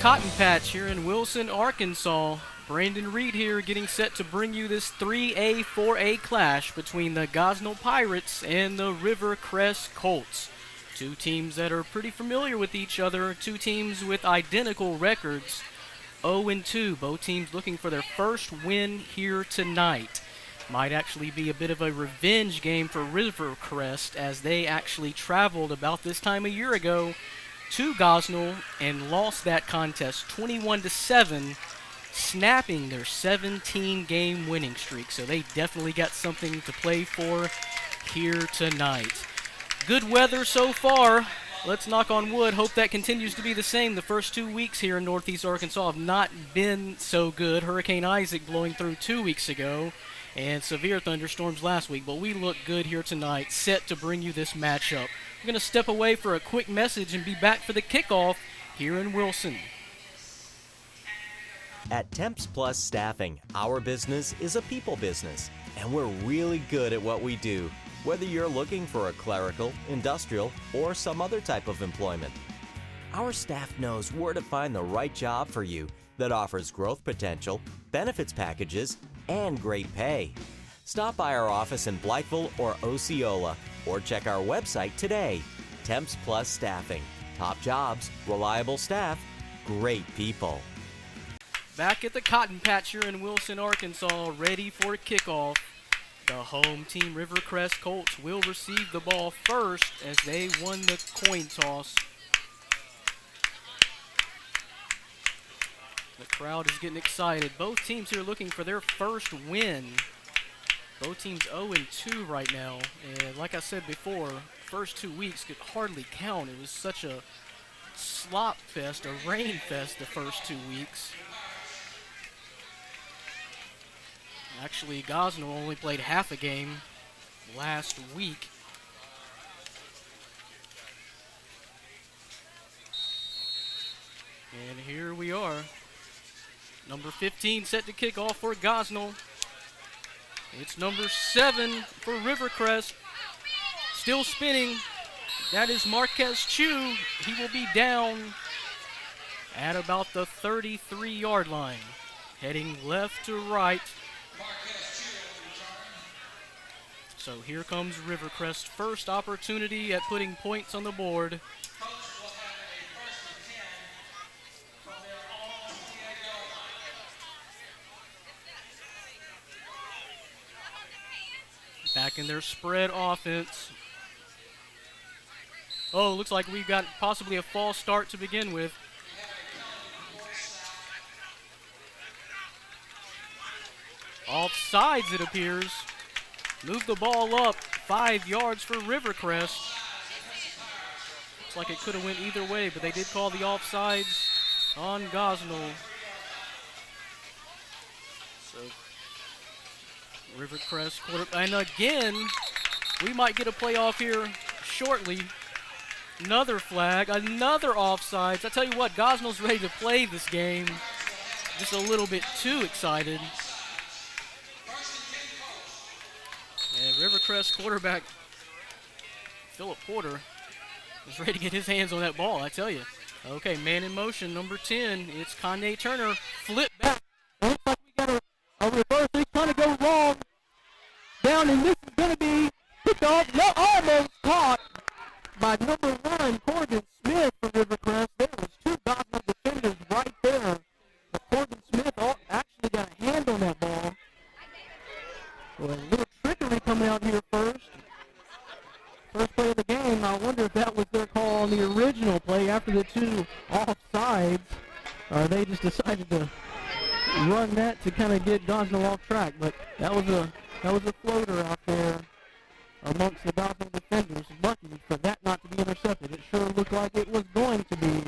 Cotton Patch here in Wilson, Arkansas. Brandon Reed here getting set to bring you this 3A, 4A clash between the Gosnell Pirates and the Rivercrest Colts. Two teams that are pretty familiar with each other, two teams with identical records, 0-2. Both teams looking for their first win here tonight. Might actually be a bit of a revenge game for Rivercrest, as they actually traveled about this time a year ago to Gosnell and lost that contest 21-7, snapping their 17-game winning streak. So they definitely got something to play for here tonight. Good weather so far. Let's knock on wood. Hope that continues to be the same. The first 2 weeks here in Northeast Arkansas have not been so good. Hurricane Isaac blowing through 2 weeks ago and severe thunderstorms last week. But we look good here tonight, set to bring you this matchup. We're going to step away for a quick message and be back for the kickoff here in Wilson. At Temps Plus Staffing, our business is a people business, and we're really good at what we do, whether you're looking for a clerical, industrial, or some other type of employment. Our staff knows where to find the right job for you that offers growth potential, benefits packages, and great pay. Stop by our office in Blytheville or Osceola, or check our website today. Temps Plus Staffing. Top jobs, reliable staff, great people. Back at the Cotton Patch here in Wilson, Arkansas, ready for kickoff. The home team, Rivercrest Colts, will receive the ball first as they won the coin toss. The crowd is getting excited. Both teams here looking for their first win. Both teams 0-2 right now. And like I said before, first 2 weeks could hardly count. It was such a slop fest, a rain fest the first 2 weeks. Actually, Gosnell only played half a game last week. And here we are. Number 15 set to kick off for Gosnell. It's number 7 for Rivercrest. Still spinning. That is Marquez Chu. He will be down at about the 33-yard line. Heading left to right. So here comes Rivercrest's first opportunity at putting points on the board. Back in their spread offense. Oh, looks like we've got possibly a false start to begin with. Offsides, it appears. Move the ball up 5 yards for Rivercrest. Looks like it could have went either way, but they did call the offsides on Gosnell. So Rivercrest quarter, and again, we might get a playoff here shortly. Another flag, another offsides. I tell you what, Gosnell's ready to play this game. Just a little bit too excited. And Rivercrest quarterback Philip Porter is ready to get his hands on that ball, I tell you. Okay, man in motion, number 10. It's Kanye Turner. Flip back. Looks like we got a reverse. He's trying to go long. Down, and this is going to be picked off. No, almost caught by number 1, Corgan Smith from Rivercrest. There was 2 Gosnell defenders right there. But Corgan Smith actually got a hand on that ball. Well, a little trickery coming out here first. First play of the game. I wonder if that was their call on the original play after the 2 offsides. Or they just decided to run that to kind of get Gosnell off track. But that was a floater out there amongst the Gosnell defenders. Lucky for that not to be intercepted. It sure looked like it was going to be.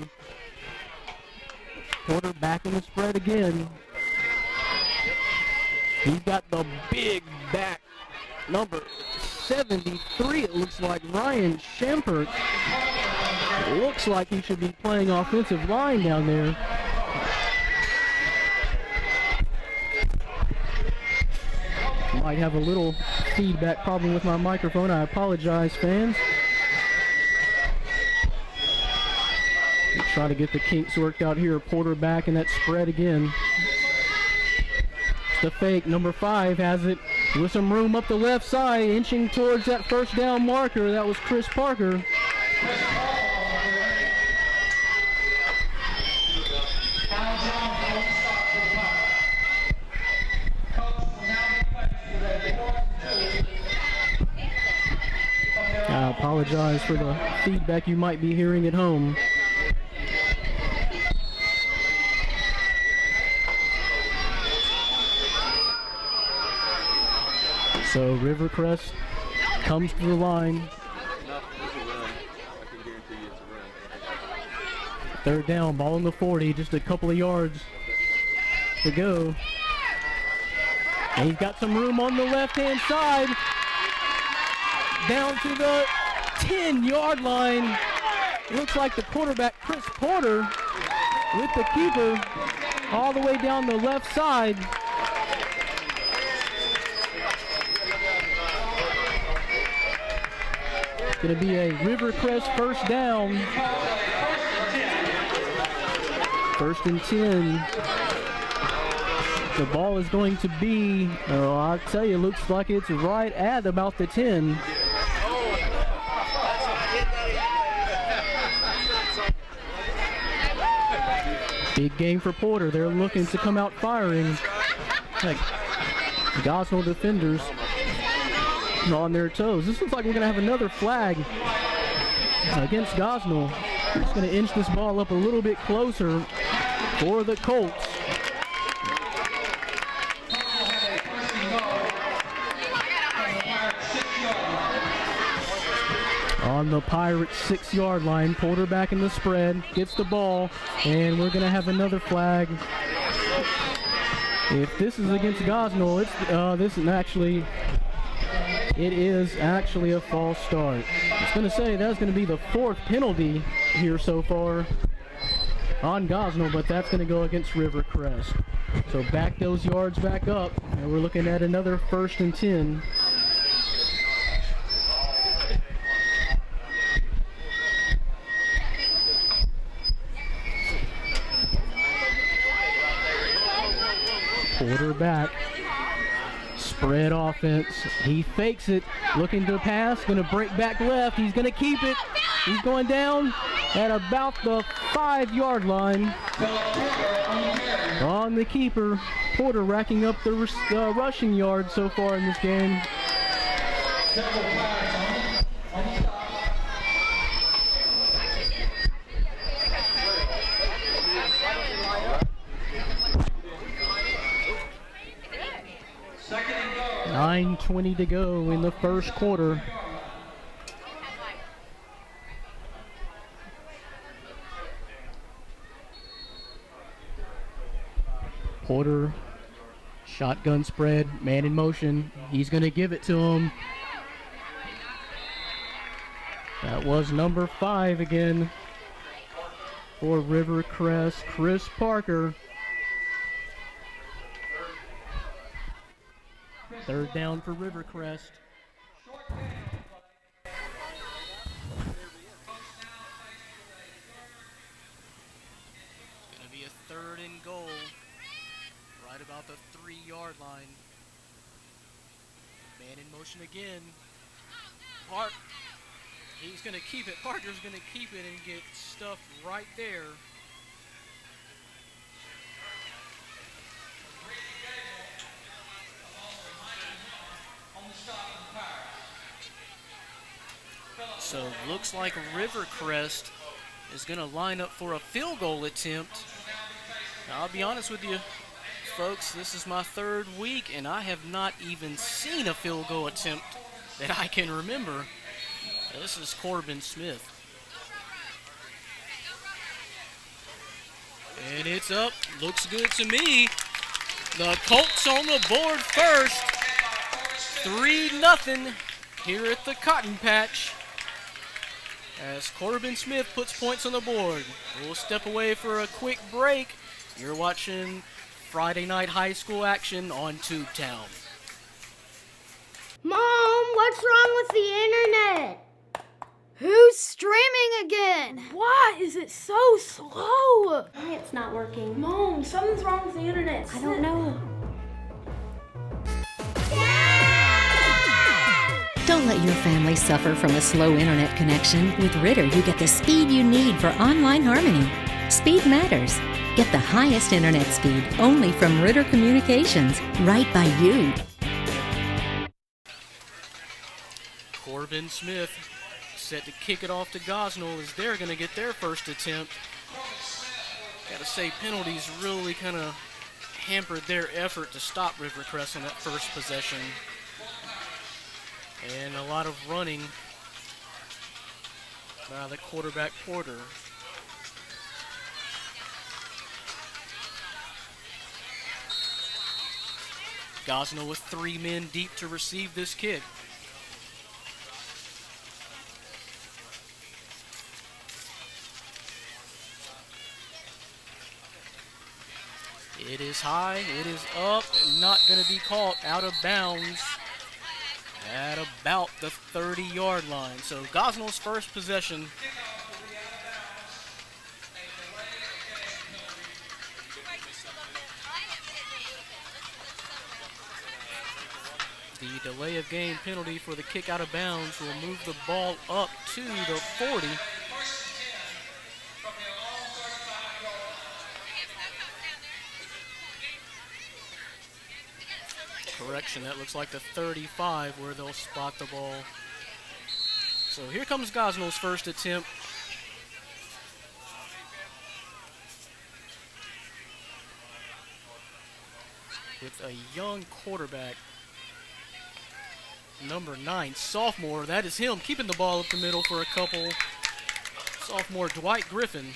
Porter back in the spread again. He's got the big back, number 73, it looks like, Ryan Shempert. It looks like he should be playing offensive line down there. Might have a little feedback problem with my microphone. I apologize, fans. Try to get the kinks worked out here. Porter back in that spread again. It's the fake. Number 5 has it with some room up the left side, inching towards that first down marker. That was Chris Parker. I apologize for the feedback you might be hearing at home. So Rivercrest comes to the line. Third down, ball in the 40, just a couple of yards to go. And he's got some room on the left-hand side. Down to the 10-yard line. Looks like the quarterback, Chris Porter, with the keeper all the way down the left side. It's going to be a Rivercrest first down. 1st and 10. The ball is going to be, I'll tell you, looks like it's right at about the 10. Big game for Porter. They're looking to come out firing. Like Gosnell defenders on their toes. This looks like we're going to have another flag against Gosnell. Just going to inch this ball up a little bit closer for the Colts. On the Pirates' 6-yard line, Porter back in the spread, gets the ball, and we're going to have another flag. If this is against Gosnell, it is actually a false start. I was going to say that's going to be the 4th penalty here so far on Gosnell, but that's going to go against Rivercrest. So back those yards back up, and we're looking at another 1st and 10. Porter back. Spread offense. He fakes it. Looking to pass. Going to break back left. He's going to keep it. He's going down at about the 5-yard line. On the keeper. Porter racking up the rushing yards so far in this game. .9:20 to go in the first quarter. Porter, shotgun spread, man in motion. He's going to give it to him. That was number 5 again for Rivercrest, Chris Parker. Third down for Rivercrest. It's going to be a 3rd and goal, right about the 3-yard line. Man in motion again. He's going to keep it. Parker's going to keep it and get stuffed right there. So looks like Rivercrest is going to line up for a field goal attempt. Now, I'll be honest with you, folks, this is my 3rd week, and I have not even seen a field goal attempt that I can remember. This is Corbin Smith. And it's up. Looks good to me. The Colts on the board first. 3-0 here at the Cotton Patch, as Corbin Smith puts points on the board. We'll step away for a quick break. You're watching Friday night high school action on Tubetown. Mom, what's wrong with the internet? Who's streaming again. Why is it so slow? Why it's not working? Mom, something's wrong with the internet. I don't know. Don't let your family suffer from a slow internet connection. With Ritter, you get the speed you need for online harmony. Speed matters. Get the highest internet speed only from Ritter Communications, right by you. Corbin Smith set to kick it off to Gosnell as they're going to get their first attempt. Got to say, penalties really kind of hampered their effort to stop Rivercrest on that first possession. And a lot of running by the quarterback Porter. Gosnell with 3 men deep to receive this kick. It is high, it is up, not going to be caught, out of bounds at about the 30-yard line. So Gosnell's first possession. The delay of game penalty for the kick out of bounds will move the ball up to the 40. Correction, that looks like the 35 where they'll spot the ball. So here comes Gosnell's first attempt. With a young quarterback, number 9, sophomore, that is him, keeping the ball up the middle for a couple. Sophomore Dwight Griffin.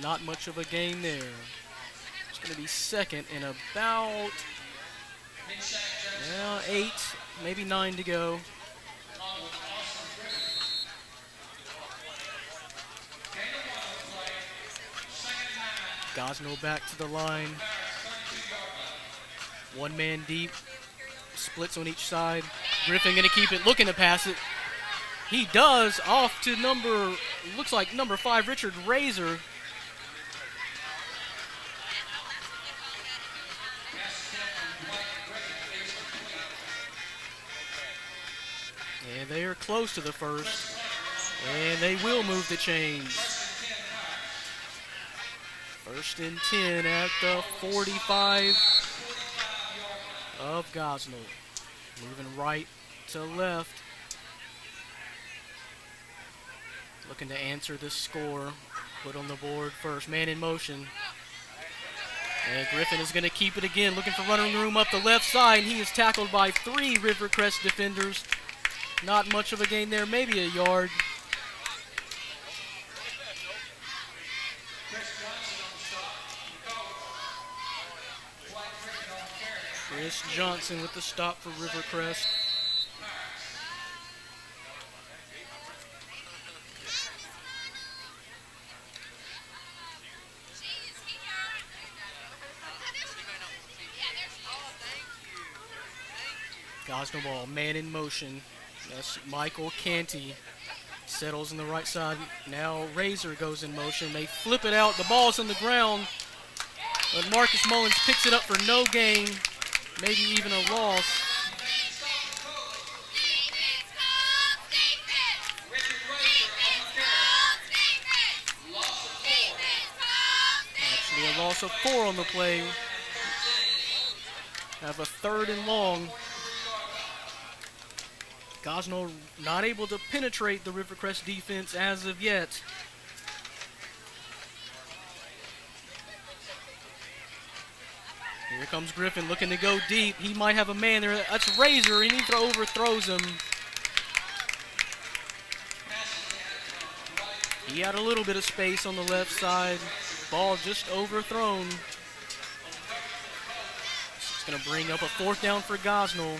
Not much of a gain there. It's going to be second and about 8, maybe 9 to go. Gosnell back to the line. 1 man deep. Splits on each side. Griffin going to keep it, looking to pass it. He does, off to looks like number 5, Richard Razor. And they are close to the first. And they will move the chains. First and 10 at the 45 of Gosnell. Moving right to left. Looking to answer this score. Put on the board first. Man in motion. And Griffin is going to keep it again. Looking for running room up the left side. He is tackled by 3 Rivercrest defenders. Not much of a gain there. Maybe a yard. Chris Johnson with the stop for Rivercrest. Gosnell ball, man in motion. That's Michael Canty. Settles on the right side. Now Razor goes in motion. They flip it out. The ball's on the ground. But Marcus Mullins picks it up for no gain. Maybe even a loss. Actually a loss of 4 on the play. Have a 3rd and long. Gosnell not able to penetrate the Rivercrest defense as of yet. Here comes Griffin looking to go deep. He might have a man there. That's Razor, and he overthrows him. He had a little bit of space on the left side. Ball just overthrown. It's going to bring up a 4th down for Gosnell.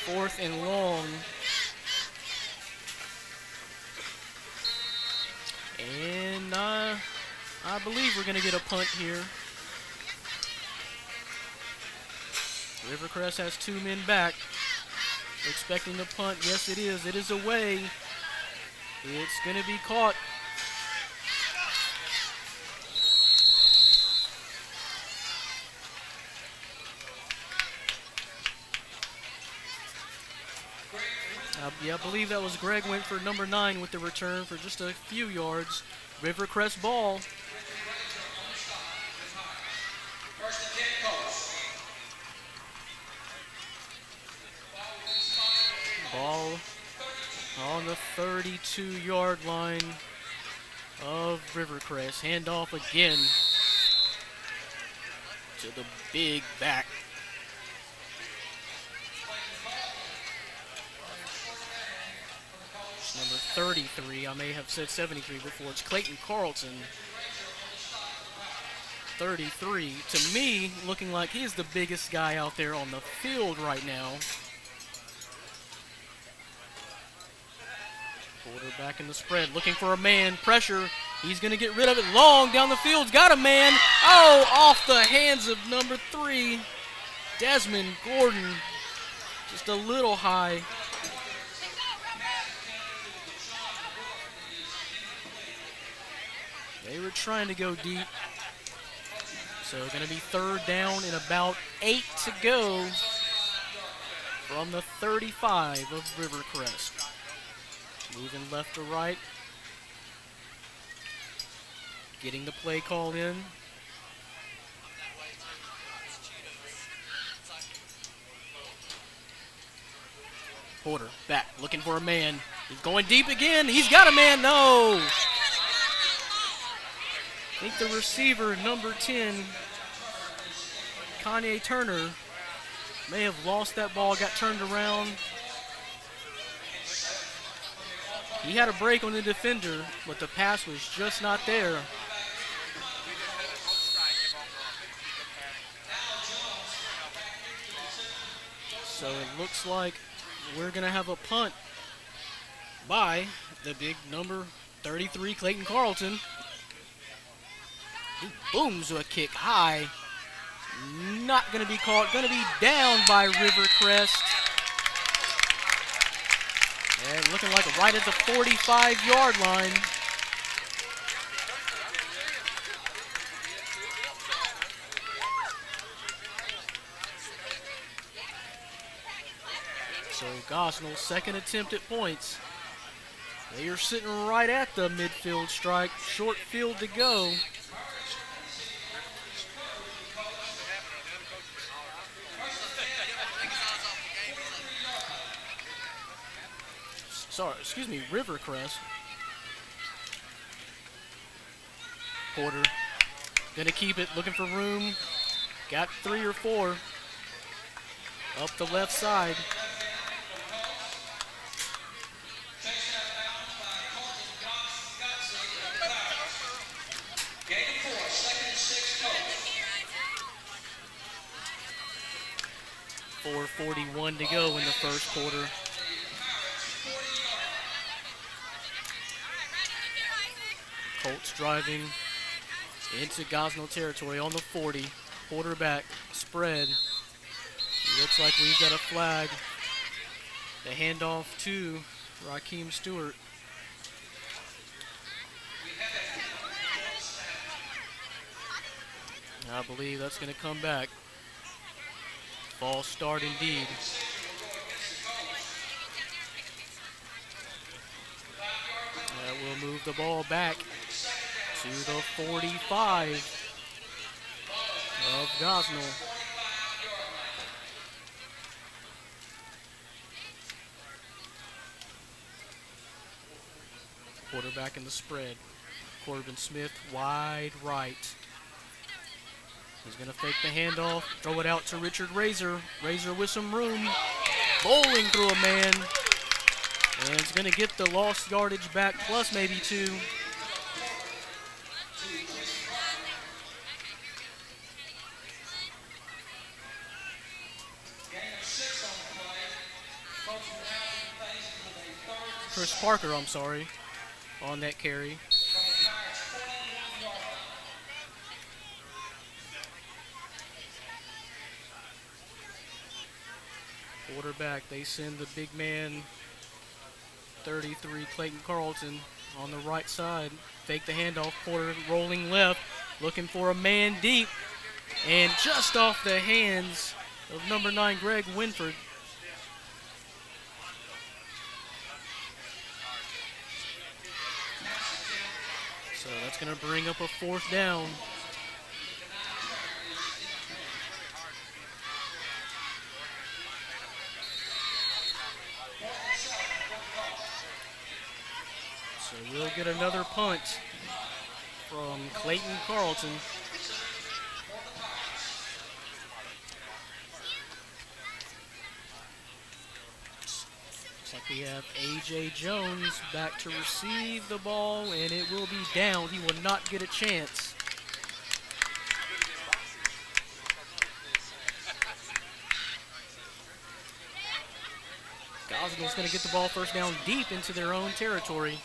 4th and long. And I believe we're going to get a punt here. Rivercrest has 2 men back. Expecting the punt. Yes, it is. It is away. It's going to be caught. Yeah, I believe that was Greg went for number 9 with the return for just a few yards. Rivercrest ball. Ball on the 32-yard line of Rivercrest. Handoff again to the big back. Number 33. I may have said 73 before. It's Clayton Carlton. 33. To me, looking like he's the biggest guy out there on the field right now. Quarterback in the spread, looking for a man. Pressure. He's going to get rid of it. Long down the field. Got a man. Oh, off the hands of number 3. Desmond Gordon. Just a little high. They were trying to go deep. So going to be 3rd down and about 8 to go from the 35 of Rivercrest. Moving left to right. Getting the play call in. Porter back, looking for a man. He's going deep again. He's got a man. No. I think the receiver, number 10, Kanye Turner, may have lost that ball, got turned around. He had a break on the defender, but the pass was just not there. So it looks like we're going to have a punt by the big number 33, Clayton Carlton. He booms with a kick high. Not going to be caught. Going to be down by Rivercrest. And looking like right at the 45-yard line. So Gosnell's second attempt at points. They are sitting right at the midfield strike. Short field to go. Rivercrest. Porter gonna keep it, looking for room. Got 3 or 4 up the left side. .441 to go in the first quarter. Colts driving into Gosnell territory on the 40. Quarterback spread. Looks like we've got a flag. The handoff to Raheem Stewart. I believe that's going to come back. False start indeed. That will move the ball back to the 45 of Gosnell. Quarterback in the spread. Corbin Smith wide right. He's going to fake the handoff, throw it out to Richard Razor. Razor with some room, bowling through a man. And it's going to get the lost yardage back, plus maybe 2. Chris Parker, I'm sorry, on that carry. Quarterback, they send the big man, 33, Clayton Carlton, on the right side. Fake the handoff, Porter rolling left, looking for a man deep, and just off the hands of number 9, Greg Winford. So that's going to bring up a 4th down. So we'll get another punt from Clayton Carlton. Looks like we have A.J. Jones back to receive the ball, and it will be down. He will not get a chance. Gosnell's going to get the ball first down deep into their own territory.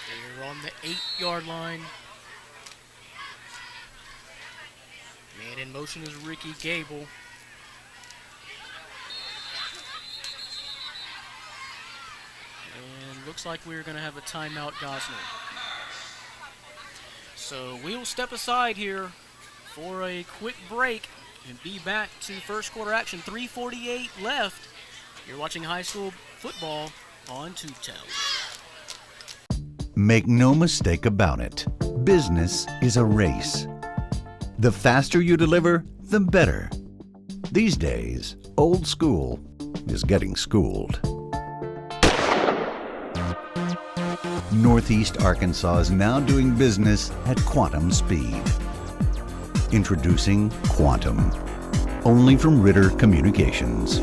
They're on the 8-yard line. Man in motion is Ricky Gable. And looks like we're going to have a timeout, Gosnell. So we'll step aside here for a quick break and be back to first quarter action. 3:48 left. You're watching high school football on Tubetown. Make no mistake about it. Business is a race. The faster you deliver, the better. These days, old school is getting schooled. Northeast Arkansas is now doing business at quantum speed. Introducing Quantum, only from Ritter Communications.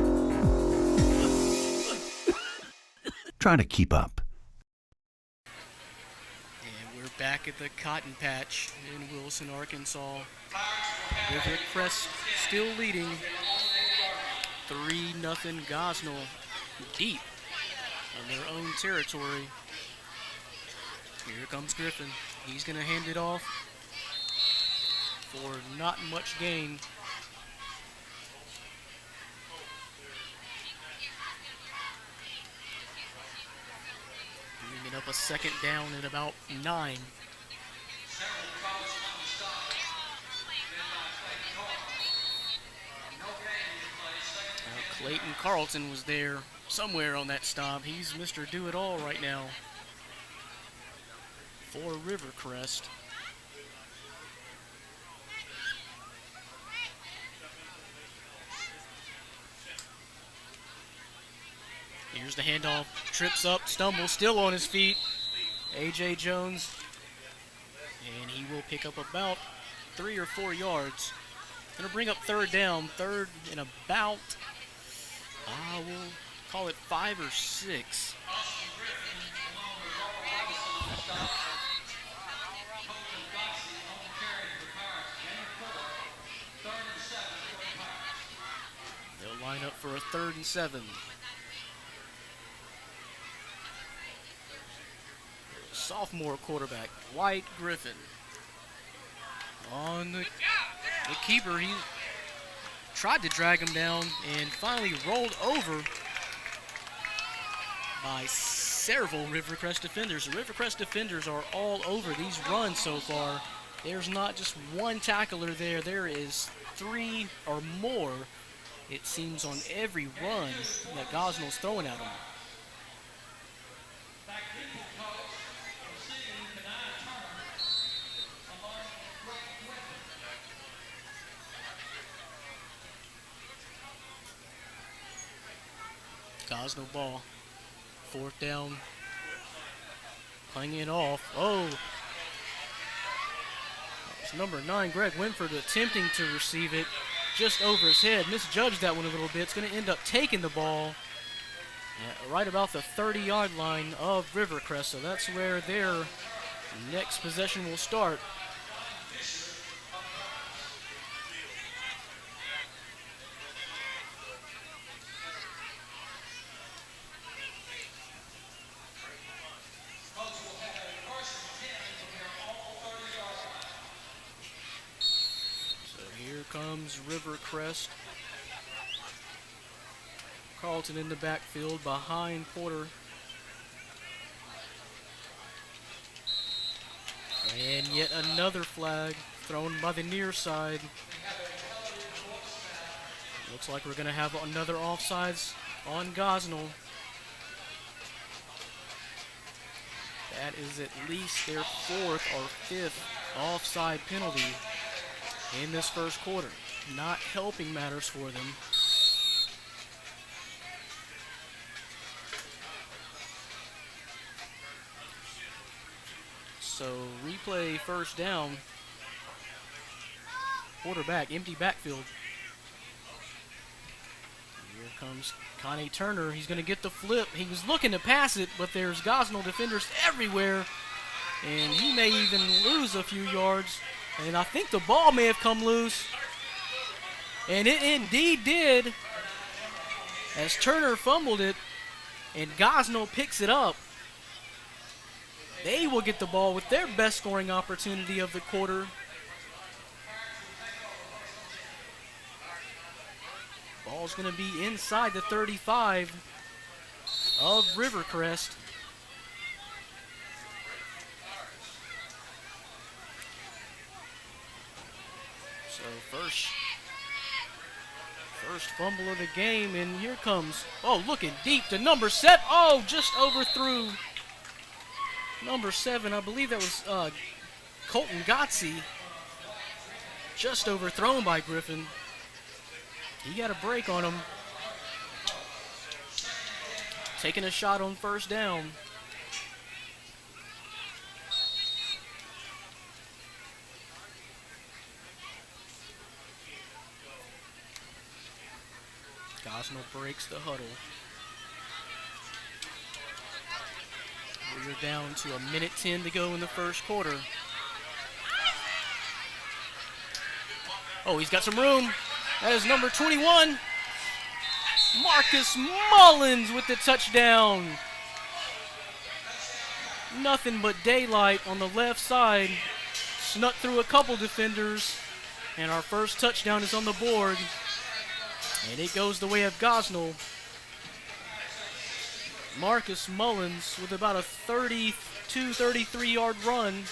Try to keep up. And we're back at the Cotton Patch in Wilson, Arkansas. Rivercrest still leading 3-0 Gosnell, deep on their own territory. Here comes Griffin. He's going to hand it off for not much gain. Bringing up a 2nd down at about 9. Now Clayton Carlton was there somewhere on that stop. He's Mr. Do-It-All right now for Rivercrest. Here's the handoff, trips up, stumbles, still on his feet. A.J. Jones, and he will pick up about 3 or 4 yards. Gonna bring up 3rd down, 3rd and about, we'll call it 5 or 6. They'll line up for a 3rd and 7. Sophomore quarterback, White Griffin. On the keeper, he tried to drag him down and finally rolled over by several Rivercrest defenders. The Rivercrest defenders are all over these runs so far. There's not just one tackler there. There is 3 or more, it seems, on every run that Gosnell's throwing at them. Gosnell ball. 4th down. Playing it off. Oh! It's number 9, Greg Winford, attempting to receive it just over his head. Misjudged that one a little bit. It's going to end up taking the ball right about the 30-yard line of Rivercrest. So that's where their next possession will start. comes Rivercrest. Carlton in the backfield behind Porter. And yet another flag thrown by the near side. Looks like we're going to have another offsides on Gosnell. That is at least their fourth or fifth offside penalty in this first quarter. Not helping matters for them. So replay first down. Quarterback, empty backfield. Here comes Connie Turner. He's going to get the flip. He was looking to pass it, but there's Gosnell defenders everywhere. And he may even lose a few yards. And I think the ball may have come loose. And it indeed did. As Turner fumbled it, and Gosnell picks it up. They will get the ball with their best scoring opportunity of the quarter. Ball's going to be inside the 35 of Rivercrest. So first fumble of the game, and here comes, looking deep to number 7. Just overthrew number 7. I believe that was Colton Gotze. Just overthrown by Griffin. He got a break on him. Taking a shot on first down. Gosnell breaks the huddle. We're down to 1:10 to go in the first quarter. He's got some room. That is number 21. Marcus Mullins with the touchdown. Nothing but daylight on the left side. Snuck through a couple defenders. And our first touchdown is on the board. And it goes the way of Gosnell. Marcus Mullins with about a 33-yard run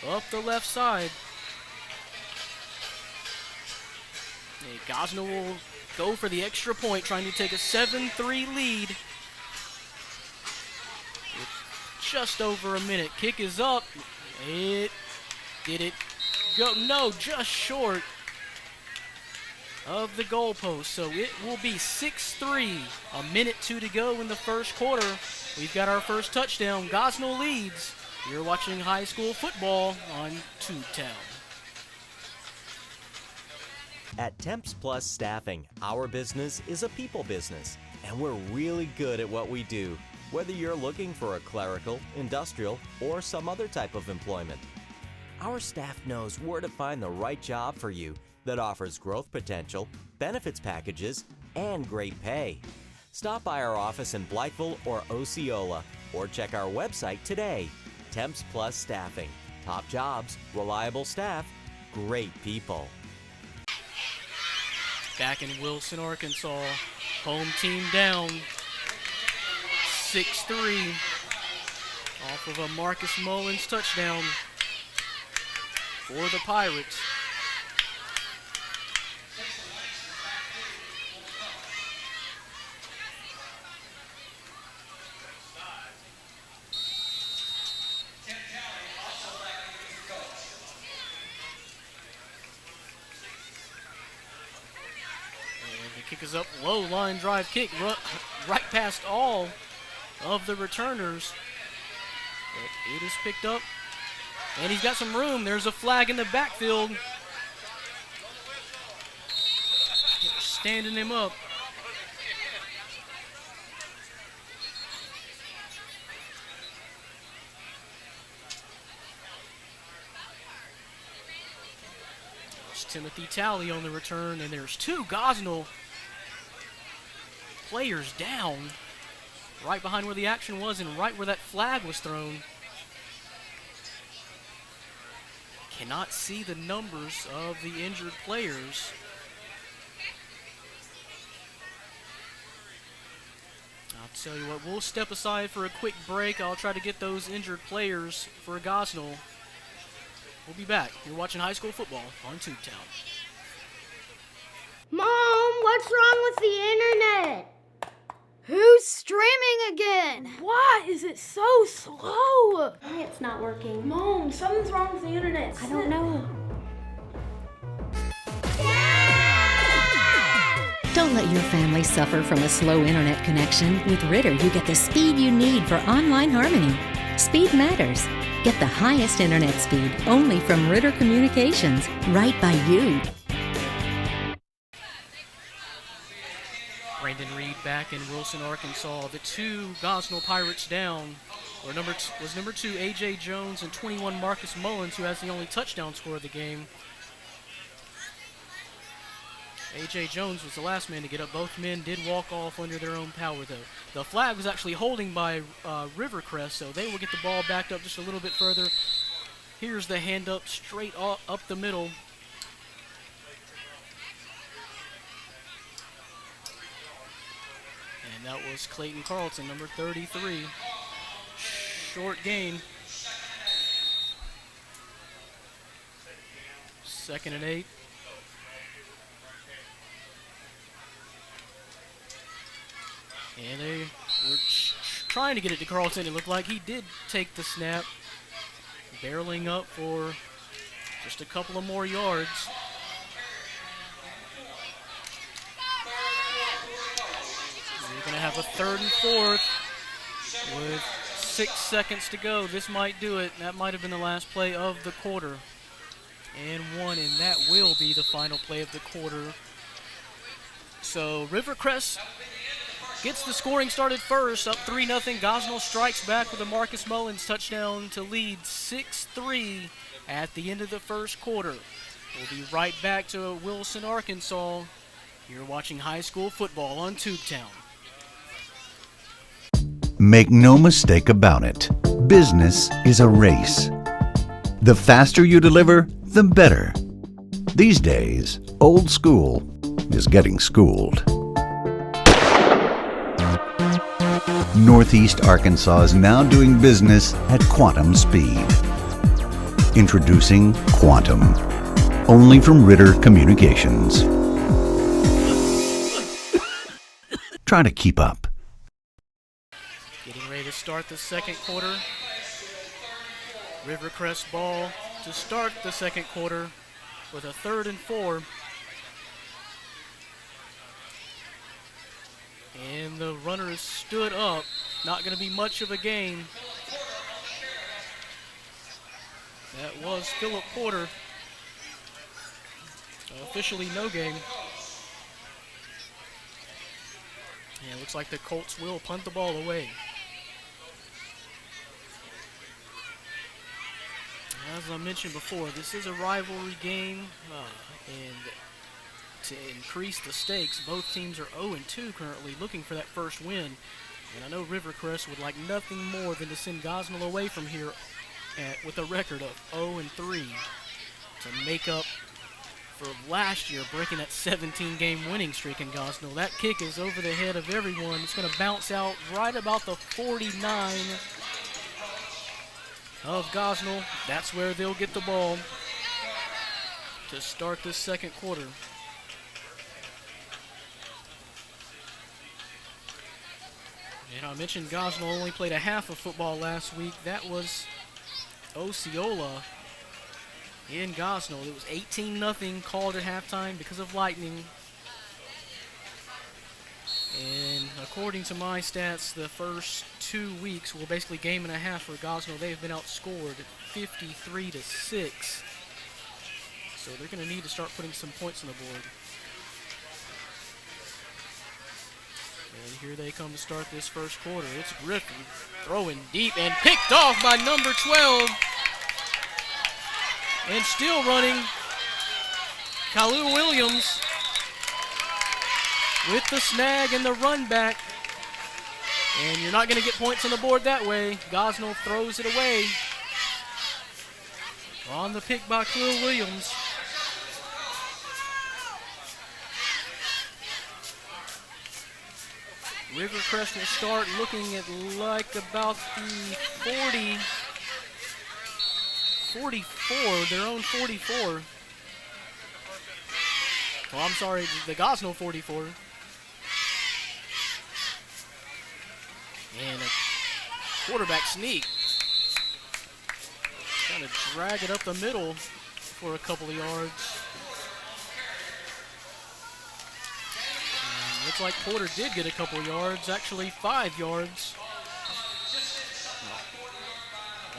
up the left side. And Gosnell will go for the extra point, trying to take a 7-3 lead. With just over a minute. Kick is up. Did it go? No, just short of the goalpost. So it will be 6-3. 1:02 to go in the first quarter. We've got our first touchdown. Gosnell leads. You're watching high school football on Tubetown. At Temps Plus Staffing, our business is a people business, and we're really good at what we do, whether you're looking for a clerical, industrial, or some other type of employment. Our staff knows where to find the right job for you that offers growth potential, benefits packages, and great pay. Stop by our office in Blytheville or Osceola, or check our website today. Temps Plus Staffing. Top jobs, reliable staff, great people. Back in Wilson, Arkansas. Home team down. 6-3. Off of a Marcus Mullins touchdown for the Pirates. Kick is up, low line drive kick, right past all of the returners. But it is picked up, and he's got some room. There's a flag in the backfield. They're standing him up. There's Timothy Talley on the return, and there's two Gosnell players down right behind where the action was and right where that flag was thrown. Cannot see the numbers of the injured players. I'll tell you what, we'll step aside for a quick break. I'll try to get those injured players for Gosnell. We'll be back. You're watching high school football on Tubetown. Mom, what's wrong with the internet? Who's streaming again? Why is it so slow? Why it's not working? Mom, something's wrong with the internet. I don't know. Don't let your family suffer from a slow internet connection. With Ritter, you get the speed you need for online harmony. Speed matters. Get the highest internet speed only from Ritter Communications, right by you. Brandon Reed back in Wilson, Arkansas. The two Gosnell Pirates down was number 2 A.J. Jones and 21 Marcus Mullins, who has the only touchdown score of the game. A.J. Jones was the last man to get up. Both men did walk off under their own power, though. The flag was actually holding by Rivercrest, so they will get the ball backed up just a little bit further. Here's the hand up straight up the middle. And that was Clayton Carlton, number 33. Short gain. 2nd and 8. And they were trying to get it to Carlton. It looked like he did take the snap. Barreling up for just a couple of more yards. We're going to have a 3rd and 4th with 6 seconds to go. This might do it. That might have been the last play of the quarter. And 1, and that will be the final play of the quarter. So Rivercrest gets the scoring started first, up 3-0. Gosnell strikes back with a Marcus Mullins touchdown to lead 6-3 at the end of the first quarter. We'll be right back to Wilson, Arkansas. You're watching high school football on Tubetown. Make no mistake about it. Business is a race. The faster you deliver, the better. These days, old school is getting schooled. Northeast Arkansas is now doing business at quantum speed. Introducing Quantum, only from Ritter Communications. Try to keep up. Getting ready to start the second quarter. Rivercrest ball to start the second quarter with a 3rd and 4. And the runner is stood up. Not going to be much of a gain. That was Philip Porter. Officially no gain. And it looks like the Colts will punt the ball away. As I mentioned before, this is a rivalry game, and to increase the stakes, both teams are 0-2 currently, looking for that first win. And I know Rivercrest would like nothing more than to send Gosnell away from here with a record of 0-3 to make up for last year breaking that 17-game winning streak in Gosnell. That kick is over the head of everyone. It's going to bounce out right about the 49 of Gosnell. That's where they'll get the ball to start this second quarter. And I mentioned Gosnell only played a half of football last week. That was Osceola in Gosnell. It was 18-0 called at halftime because of lightning. And according to my stats, the first 2 weeks, well, basically game and a half for Gosnell, they've been outscored 53-6. So they're going to need to start putting some points on the board. And here they come to start this first quarter. It's Griffin throwing deep and picked off by number 12. And still running, Kalu Williams with the snag and the run back. And you're not going to get points on the board that way. Gosnell throws it away. On the pick by Quill Williams. Rivercrest will start looking at like about the 44, their own 44. Oh, I'm sorry, the Gosnell 44. And a quarterback sneak. Trying to drag it up the middle for a couple of yards. And looks like Porter did get a couple yards, actually 5 yards.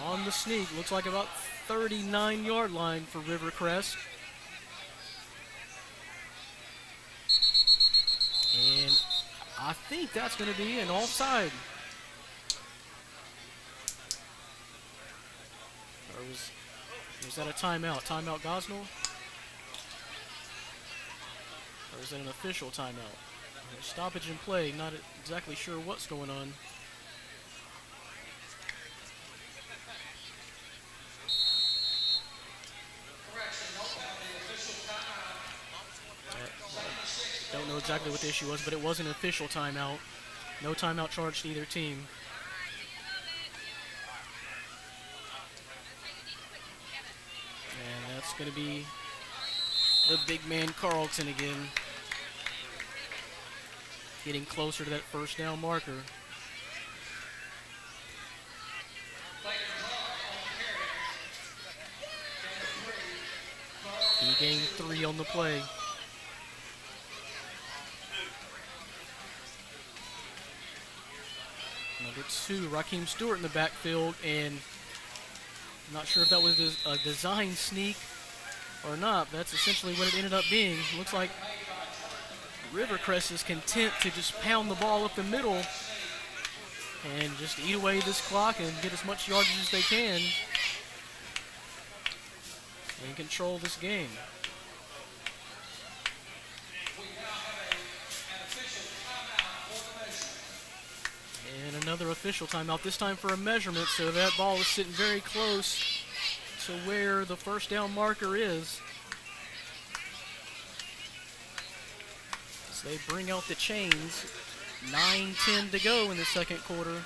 On the sneak, looks like about 39-yard line for Rivercrest. And I think that's going to be an offside. Or was that a timeout? Timeout Gosnell? Or is that an official timeout? Stoppage in play, not exactly sure what's going on. Don't know exactly what the issue was, but it was an official timeout. No timeout charged to either team. And that's going to be the big man Carlton again. Getting closer to that first down marker. He gained 3 on the play. Number 2, Raheem Stewart in the backfield, and I'm not sure if that was a design sneak or not, but that's essentially what it ended up being. Looks like Rivercrest is content to just pound the ball up the middle and just eat away this clock and get as much yardage as they can and control this game. And another official timeout, this time for a measurement, so that ball is sitting very close to where the first down marker is. So they bring out the chains. 9:10 to go in the second quarter.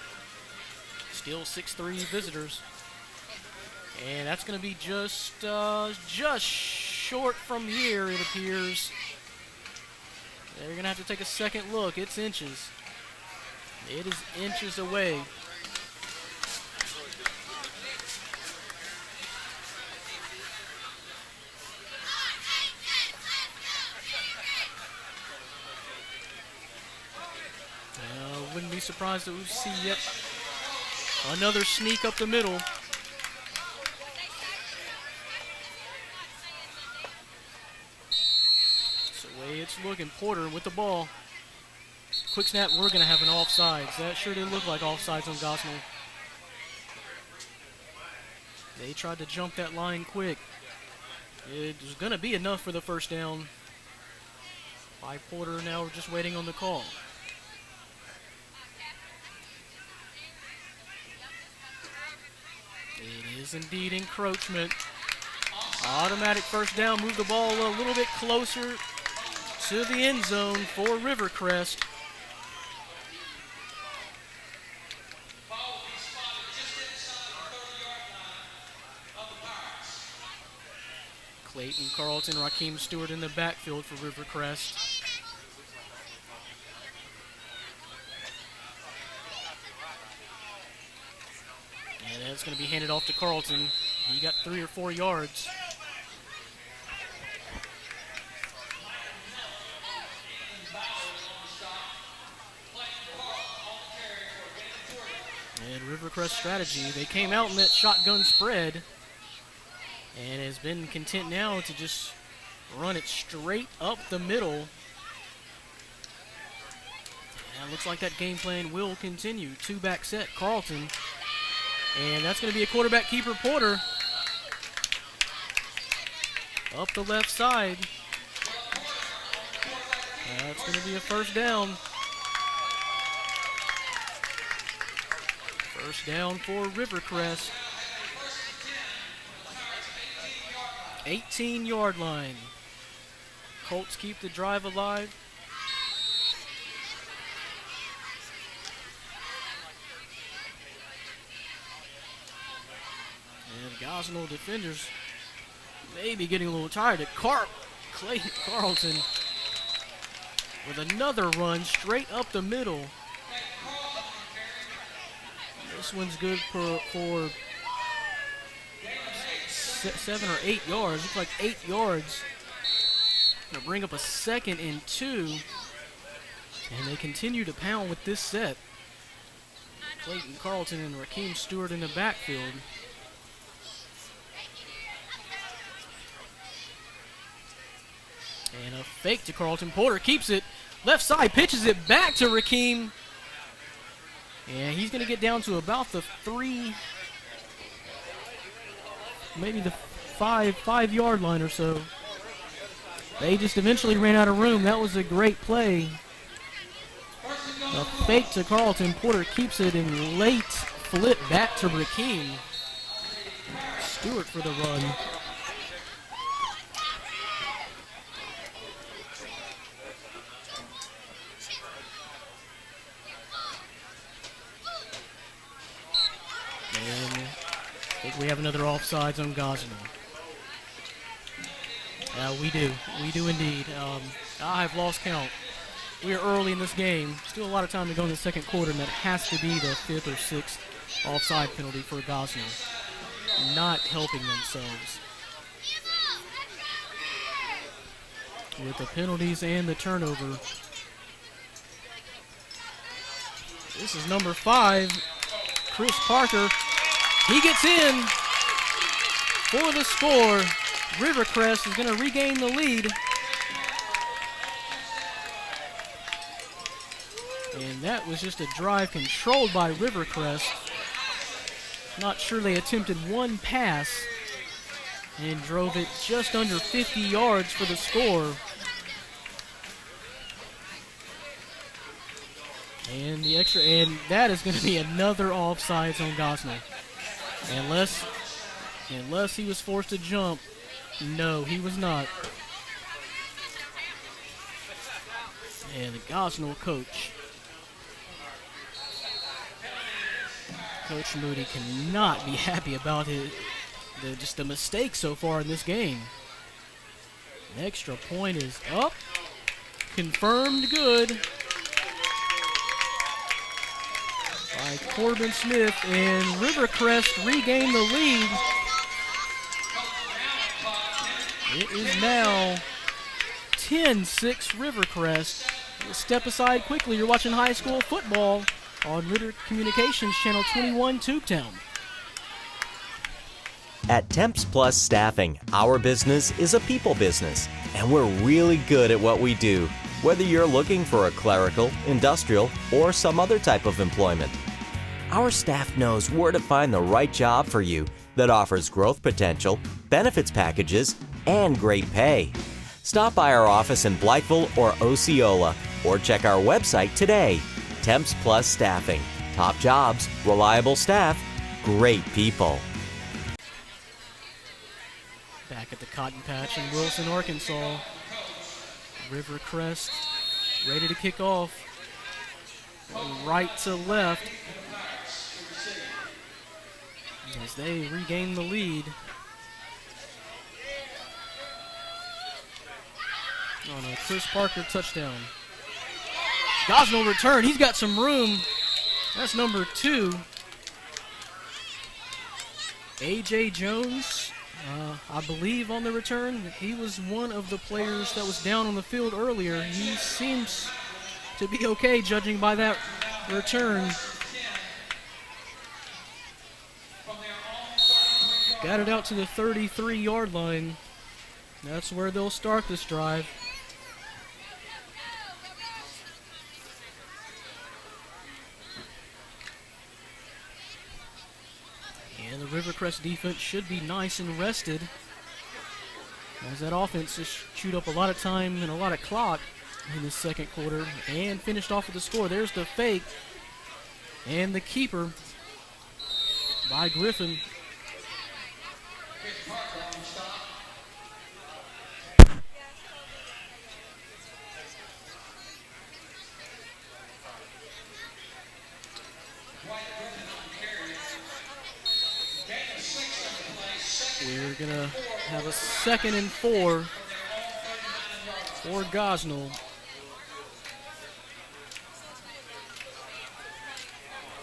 Still 6-3 visitors. And that's going to be just short from here, it appears. They're going to have to take a second look. It's inches. It is inches away. Wouldn't be surprised that we see yet another sneak up the middle. That's the way it's looking. Porter with the ball. Quick snap, we're going to have an offsides. That sure did look like offsides on Gosnell. They tried to jump that line quick. It was going to be enough for the first down. By Porter, now we're just waiting on the call. It is indeed encroachment. Automatic first down, move the ball a little bit closer to the end zone for Rivercrest. Clayton Carlton, Raheem Stewart in the backfield for Rivercrest. And that's going to be handed off to Carlton. He got 3 or 4 yards. And Rivercrest strategy, they came out in that shotgun spread and has been content now to just run it straight up the middle. And it looks like that game plan will continue. 2-back set, Carlton. And that's going to be a quarterback keeper, Porter. Up the left side. That's going to be a first down. First down for Rivercrest. 18-yard line. Colts keep the drive alive. And Gosnell defenders may be getting a little tired. Clayton Carlton with another run straight up the middle. This one's good for 7 or 8 yards. Looks like 8 yards. Gonna bring up a 2nd and 2. And they continue to pound with this set. Clayton Carlton and Rakeem Stewart in the backfield. And a fake to Carlton. Porter keeps it. Left side, pitches it back to Rakeem. And he's going to get down to about the 3, maybe the 5-yard line or so. They just eventually ran out of room. That was a great play. A fake to Carlton. Porter keeps it in late flip back to Rakeem. Stewart for the run. And I think we have another offsides on Gosnell. We do indeed. I've lost count. We are early in this game. Still a lot of time to go in the second quarter, and that has to be the 5th or 6th offside penalty for Gosnell. Not helping themselves with the penalties and the turnover. This is number 5, Chris Parker. He gets in for the score. Rivercrest is going to regain the lead. And that was just a drive controlled by Rivercrest. Not sure they attempted one pass and drove it just under 50 yards for the score. And the extra, and that is going to be another offsides on Gosnell. Unless he was forced to jump. No, he was not. And the Gosnell coach, Coach Moody, cannot be happy about just the mistake so far in this game. An extra point is up. Confirmed good by Corbin Smith, and Rivercrest regain the lead. It is now 10-6 Rivercrest. We'll step aside quickly. You're watching high school football on Ritter Communications Channel 21, Tubetown. At Temps Plus Staffing, our business is a people business, and we're really good at what we do, whether you're looking for a clerical, industrial, or some other type of employment. Our staff knows where to find the right job for you that offers growth potential, benefits packages, and great pay. Stop by our office in Blytheville or Osceola, or check our website today. Temps Plus Staffing. Top jobs, reliable staff, great people. Back at the Cotton Patch in Wilson, Arkansas. Rivercrest ready to kick off. Right to left as they regain the lead. On a Chris Parker touchdown. Gosnell return. He's got some room. That's number 2. A.J. Jones, I believe, on the return. He was one of the players that was down on the field earlier. He seems to be okay, judging by that return. Got it out to the 33-yard line. That's where they'll start this drive. And the Rivercrest defense should be nice and rested, as that offense just chewed up a lot of time and a lot of clock in the second quarter and finished off with the score. There's the fake and the keeper by Griffin. We're going to have a 2nd and 4 for Gosnell.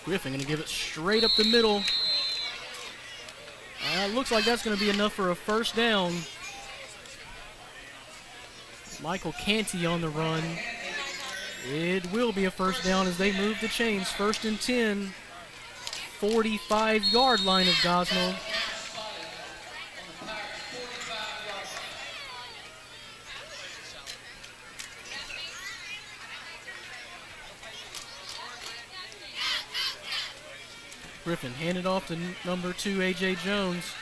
Griffin going to give it straight up the middle. Looks like that's going to be enough for a first down. Michael Canty on the run. It will be a first down as they move the chains. 1st and 10, 45-yard line of Gosnell. Griffin handed off to number 2, A.J. Jones.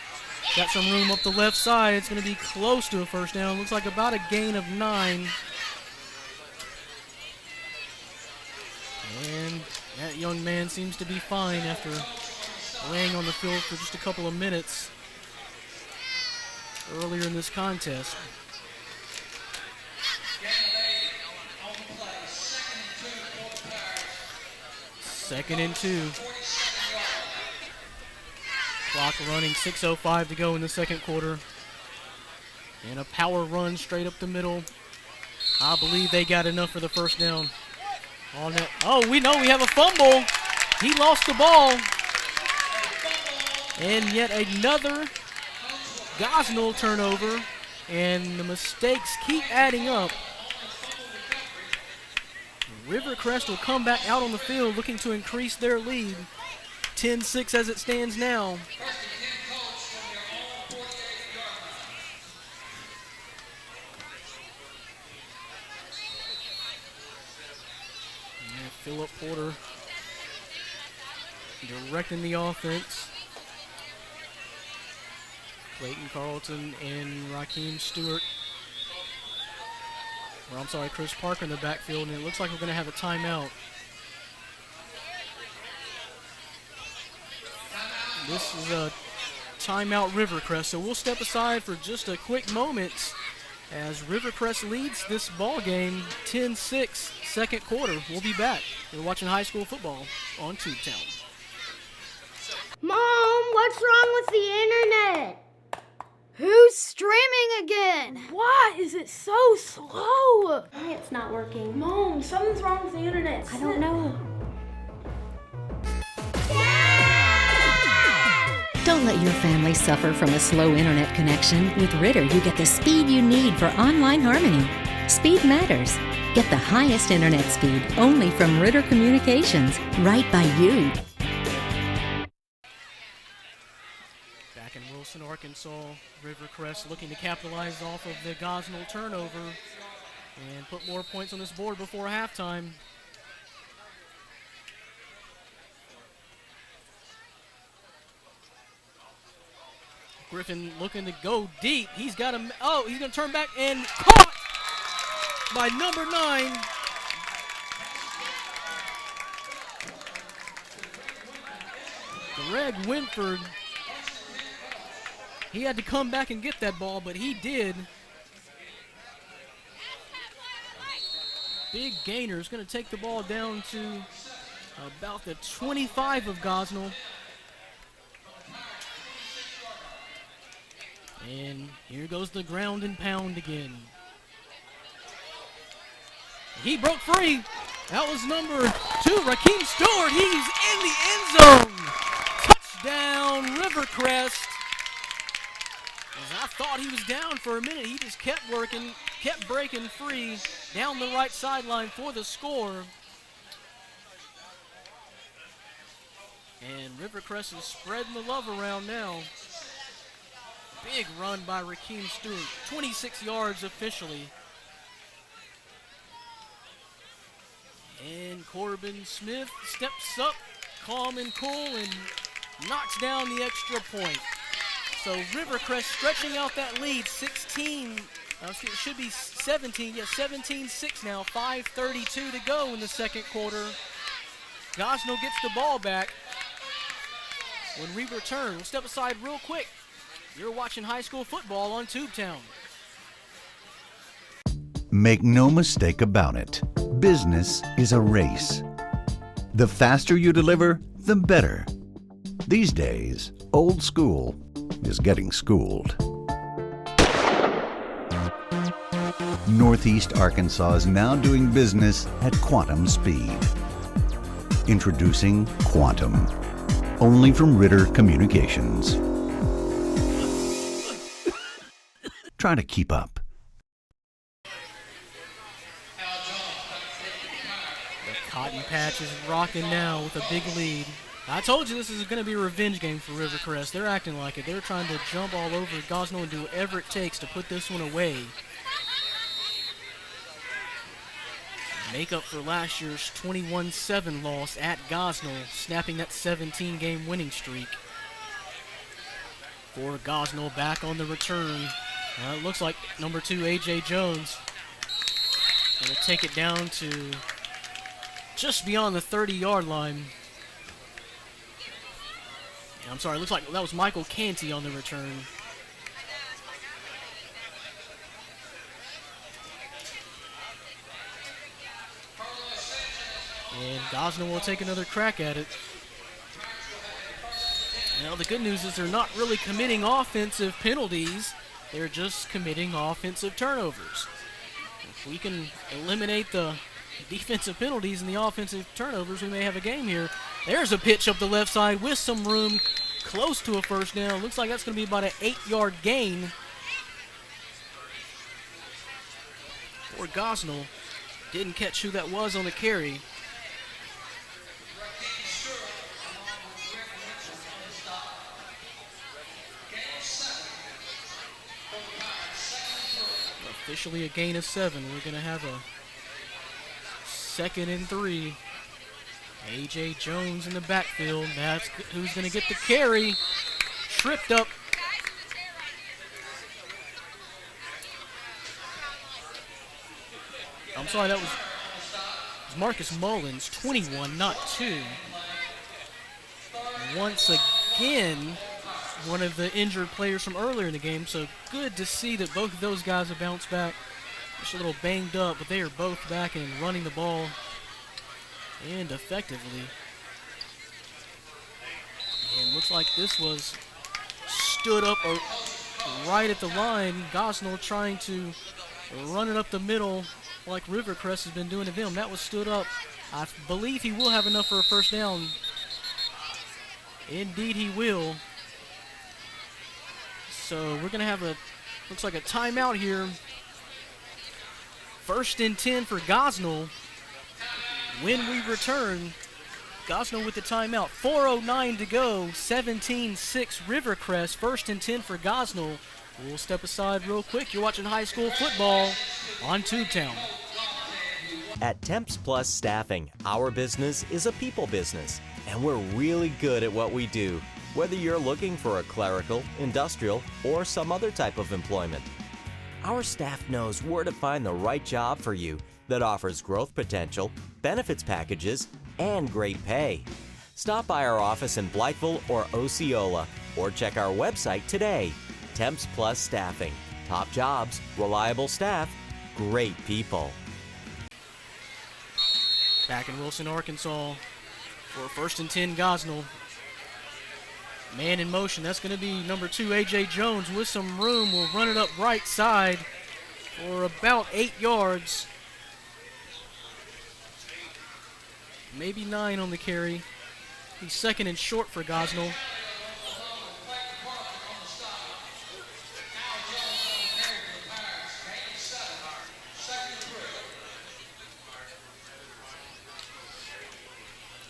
Got some room up the left side. It's going to be close to a first down. Looks like about a gain of 9. And that young man seems to be fine after laying on the field for just a couple of minutes earlier in this contest. Second and 2. Clock running, 6:05 to go in the second quarter. And a power run straight up the middle. I believe they got enough for the first down. On that. Oh, we know we have a fumble. He lost the ball. And yet another Gosnell turnover. And the mistakes keep adding up. Rivercrest will come back out on the field looking to increase their lead. 10-6 as it stands now. And Philip Porter directing the offense. Clayton Carlton and Raheem Stewart. Or I'm sorry, Chris Parker in the backfield, and it looks like we're going to have a timeout. This is a timeout Rivercrest, so we'll step aside for just a quick moment as Rivercrest leads this ball game 10-6, second quarter. We'll be back. You're watching high school football on Tubetown. Mom, what's wrong with the internet? Who's streaming again? Why is it so slow? Why it's not working? Mom, something's wrong with the internet. I don't know. Don't let your family suffer from a slow internet connection. With Ritter, you get the speed you need for online harmony. Speed matters. Get the highest internet speed only from Ritter Communications, right by you. Back in Wilson, Arkansas, Rivercrest looking to capitalize off of the Gosnell turnover and put more points on this board before halftime. Griffin looking to go deep. He's got him. Oh, he's going to turn back and caught by number 9. Greg Winford. He had to come back and get that ball, but he did. Big gainer is going to take the ball down to about the 25 of Gosnell. And here goes the ground and pound again. He broke free. That was number 2, Raheem Stewart. He's in the end zone. Touchdown, Rivercrest. As I thought he was down for a minute, he just kept working, kept breaking free down the right sideline for the score. And Rivercrest is spreading the love around now. Big run by Raheem Stewart, 26 yards officially. And Corbin Smith steps up, calm and cool, and knocks down the extra point. So Rivercrest stretching out that lead, 16, it should be 17, 17-6 now, 5:32 to go in the second quarter. Gosnell gets the ball back. When we return, we'll step aside real quick. You're watching high school football on Tubetown. Make no mistake about it. Business is a race. The faster you deliver, the better. These days, old school is getting schooled. Northeast Arkansas is now doing business at quantum speed. Introducing Quantum, only from Ritter Communications. Try to keep up. The Cotton Patch is rocking now with a big lead. I told you this is going to be a revenge game for Rivercrest. They're acting like it. They're trying to jump all over Gosnell and do whatever it takes to put this one away. Make up for last year's 21-7 loss at Gosnell, snapping that 17-game winning streak. For Gosnell back on the return. It looks like number 2, A.J. Jones, going to take it down to just beyond the 30-yard line. I'm sorry, it looks like that was Michael Canty on the return. And Gosnell will take another crack at it. Now, the good news is they're not really committing offensive penalties. They're just committing offensive turnovers. If we can eliminate the defensive penalties and the offensive turnovers, we may have a game here. There's a pitch up the left side with some room, close to a first down. Looks like that's going to be about an 8-yard gain for Gosnell. Didn't catch who that was on the carry. Officially a gain of 7. We're going to have a 2nd and 3. A.J. Jones in the backfield. That's who's going to get the carry. Tripped up. I'm sorry, that was Marcus Mullins, 21, not 2. Once again, one of the injured players from earlier in the game, so good to see that both of those guys have bounced back. Just a little banged up, but they are both back and running the ball and effectively. And looks like this was stood up right at the line. Gosnell trying to run it up the middle like Rivercrest has been doing to them. That was stood up. I believe he will have enough for a first down. Indeed he will. So we're going to have looks like a timeout here. 1st and 10 for Gosnell. When we return, Gosnell with the timeout. 4:09 to go, 17-6 Rivercrest. 1st and 10 for Gosnell. We'll step aside real quick. You're watching high school football on Tubetown. At Temps Plus Staffing, our business is a people business, and we're really good at what we do, whether you're looking for a clerical, industrial, or some other type of employment. Our staff knows where to find the right job for you that offers growth potential, benefits packages, and great pay. Stop by our office in Blytheville or Osceola, or check our website today. Temps Plus Staffing. Top jobs, reliable staff, great people. Back in Wilson, Arkansas for 1st and 10 Gosnell. Man in motion. That's going to be number 2, A.J. Jones with some room. Will run it up right side for about 8 yards. Maybe 9 on the carry. He's 2nd and short for Gosnell.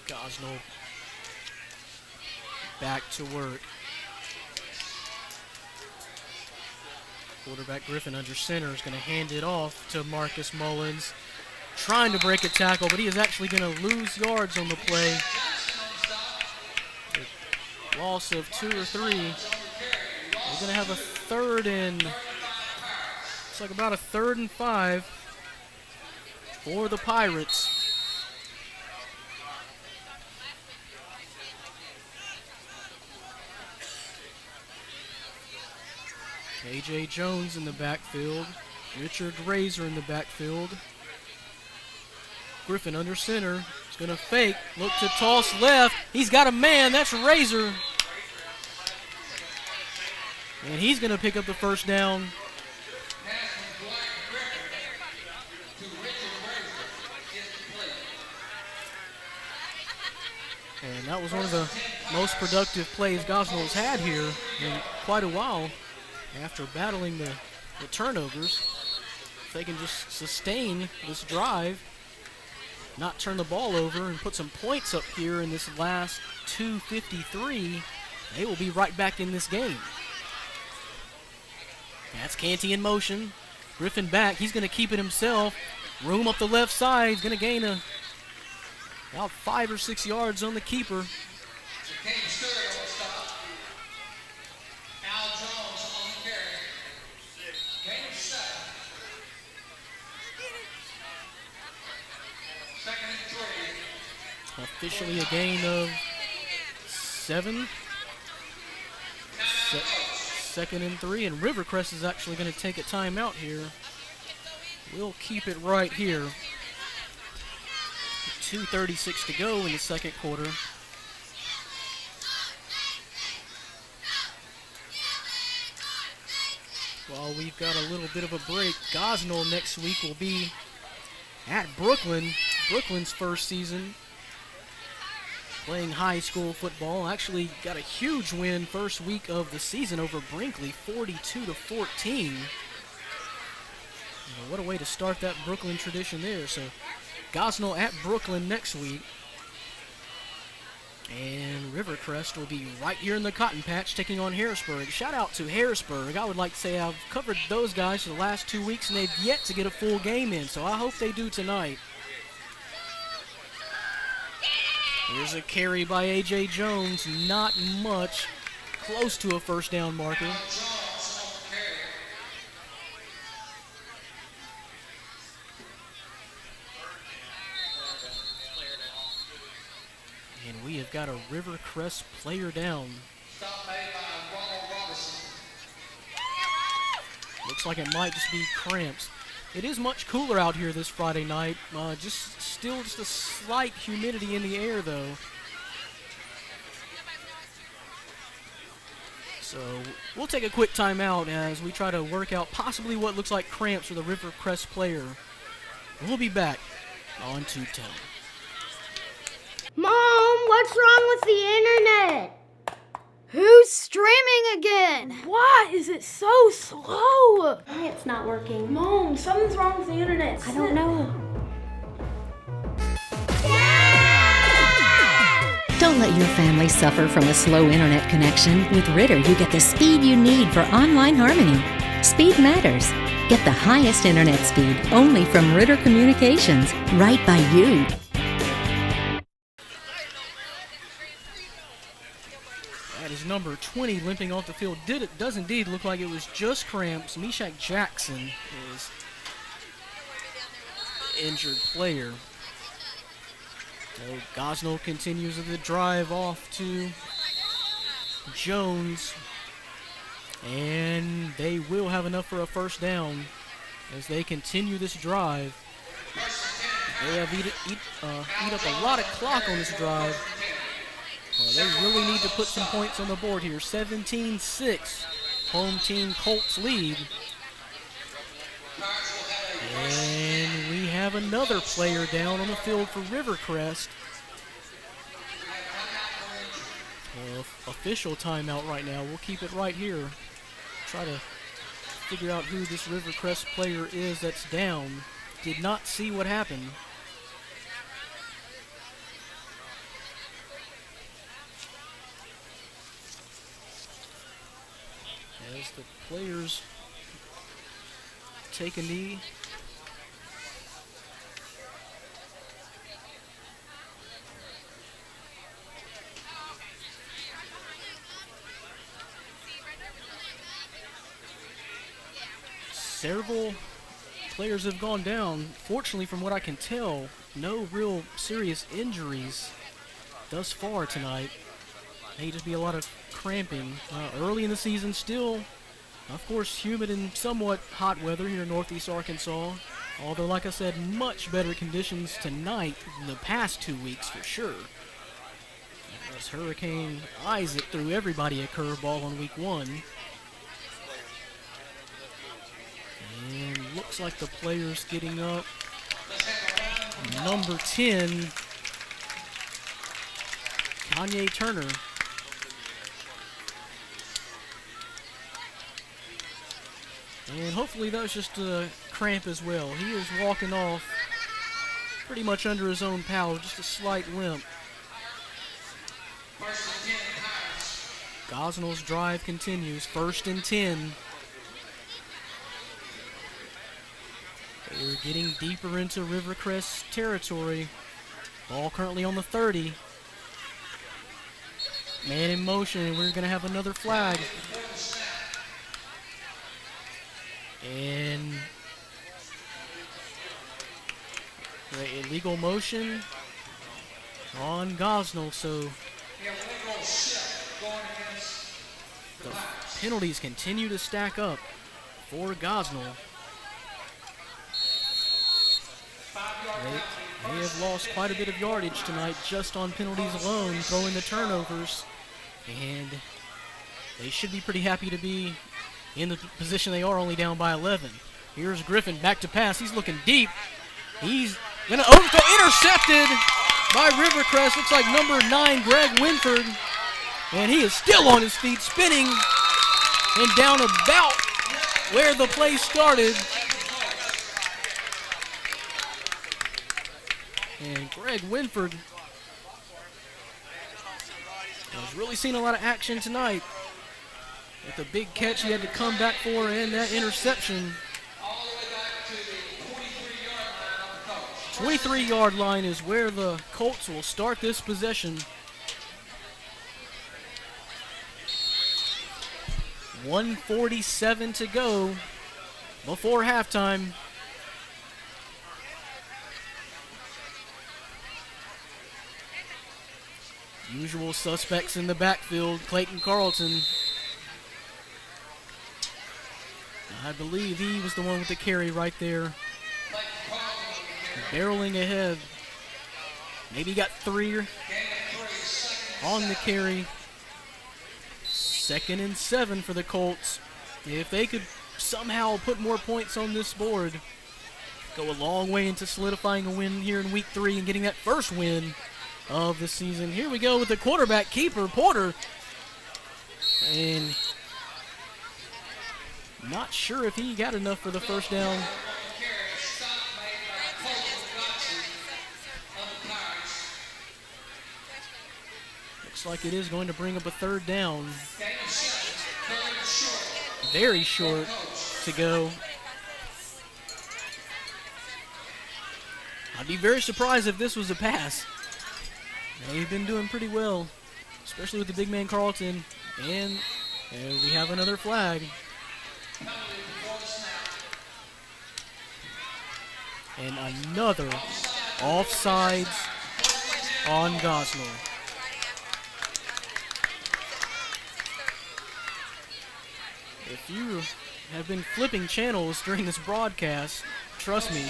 Gosnell back to work. Quarterback Griffin under center is going to hand it off to Marcus Mullins. Trying to break a tackle, but he is actually going to lose yards on the play. A loss of 2 or 3. We're going to have a 3rd and, it's like about a 3rd and 5 for the Pirates. A.J. Jones in the backfield. Richard Razor in the backfield. Griffin under center. He's going to fake. Look to toss left. He's got a man. That's Razor. And he's going to pick up the first down. And that was one of the most productive plays Gosnell's had here in quite a while after battling the turnovers. If they can just sustain this drive, not turn the ball over, and put some points up here in this last 2:53, they will be right back in this game. That's Canty in motion. Griffin back. He's going to keep it himself. Room up the left side. He's going to gain about 5 or 6 yards on the keeper. Officially a gain of 7. Second and 3, and Rivercrest is actually going to take a timeout here. We'll keep it right here. 2:36 to go in the second quarter. While we've got a little bit of a break, Gosnell next week will be at Brooklyn. Brooklyn's first season playing high school football. Actually got a huge win first week of the season over Brinkley, 42-14. What a way to start that Brooklyn tradition there. So Gosnell at Brooklyn next week. And Rivercrest will be right here in the Cotton Patch taking on Harrisburg. Shout out to Harrisburg. I would like to say I've covered those guys for the last 2 weeks and they've yet to get a full game in, so I hope they do tonight. Here's a carry by A.J. Jones. Not much. Close to a first down marker. And we have got a Rivercrest player down. Looks like it might just be cramps. It is much cooler out here this Friday night. Still just a slight humidity in the air, though. So we'll take a quick timeout as we try to work out possibly what looks like cramps for the Rivercrest player. We'll be back on Tubetown. Mom, what's wrong with the internet? Who's streaming again? Why is it so slow? Why it's not working? Mom, something's wrong with the internet. I don't know. Don't let your family suffer from a slow internet connection. With Ritter, you get the speed you need for online harmony. Speed matters. Get the highest internet speed only from Ritter Communications, right by you. That is number 20 limping off the field. It does indeed look like it was just cramps. Meshach Jackson is injured player. So Gosnell continues the drive off to Jones. And they will have enough for a first down as they continue this drive. They have eat up a lot of clock on this drive. They really need to put some points on the board here. 17-6, home team Colts lead. And we have another player down on the field for Rivercrest. Official timeout right now. We'll keep it right here. Try to figure out who this Rivercrest player is that's down. Did not see what happened. As the players take a knee. Several players have gone down. Fortunately, from what I can tell, no real serious injuries thus far tonight. May just be a lot of cramping. Early in the season, still, of course, humid and somewhat hot weather here in northeast Arkansas. Although, like I said, much better conditions tonight than the past 2 weeks for sure. As Hurricane Isaac threw everybody a curveball on week 1. Looks like the players getting up. Number 10, Kanye Turner. And hopefully that was just a cramp as well. He is walking off pretty much under his own power, just a slight limp. Gosnell's drive continues, 1st and 10. They're getting deeper into Rivercrest territory. Ball currently on the 30. Man in motion, we're going to have another flag. And the illegal motion on Gosnell, so the penalties continue to stack up for Gosnell. They have lost quite a bit of yardage tonight just on penalties alone, throwing the turnovers, and they should be pretty happy to be in the position they are, only down by 11. Here's Griffin back to pass. He's looking deep. He's going to overthrow, intercepted by Rivercrest. Looks like number 9, Greg Winford. And he is still on his feet, spinning and down about where the play started. And Greg Winford has really seen a lot of action tonight. With the big catch he had to come back for and that interception. 23-yard line is where the Colts will start this possession. 1:47 to go before halftime. Usual suspects in the backfield. Clayton Carlton. I believe he was the one with the carry right there. Barreling ahead. Maybe got 3 on the carry. 2nd and 7 for the Colts. If they could somehow put more points on this board, go a long way into solidifying a win here in week 3 and getting that first win of the season. Here we go with the quarterback keeper, Porter. And not sure if he got enough for the first down. Looks like it is going to bring up a 3rd down. Very short to go. I'd be very surprised if this was a pass. They've been doing pretty well, especially with the big man Carlton. And we have another flag. And another offsides on Gosnell. If you have been flipping channels during this broadcast, trust me,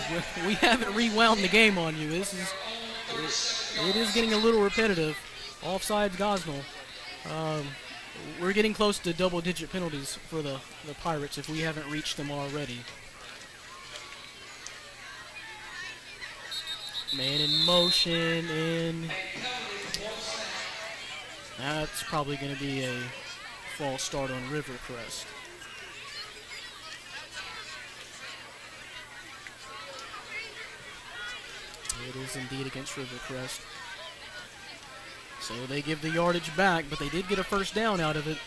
we haven't rewound the game on you. It is getting a little repetitive. Offsides Gosnell. We're getting close to double-digit penalties for the Pirates if we haven't reached them already. Man in motion, and that's probably going to be a false start on Rivercrest. It is indeed against Rivercrest. So they give the yardage back, but they did get a first down out of it.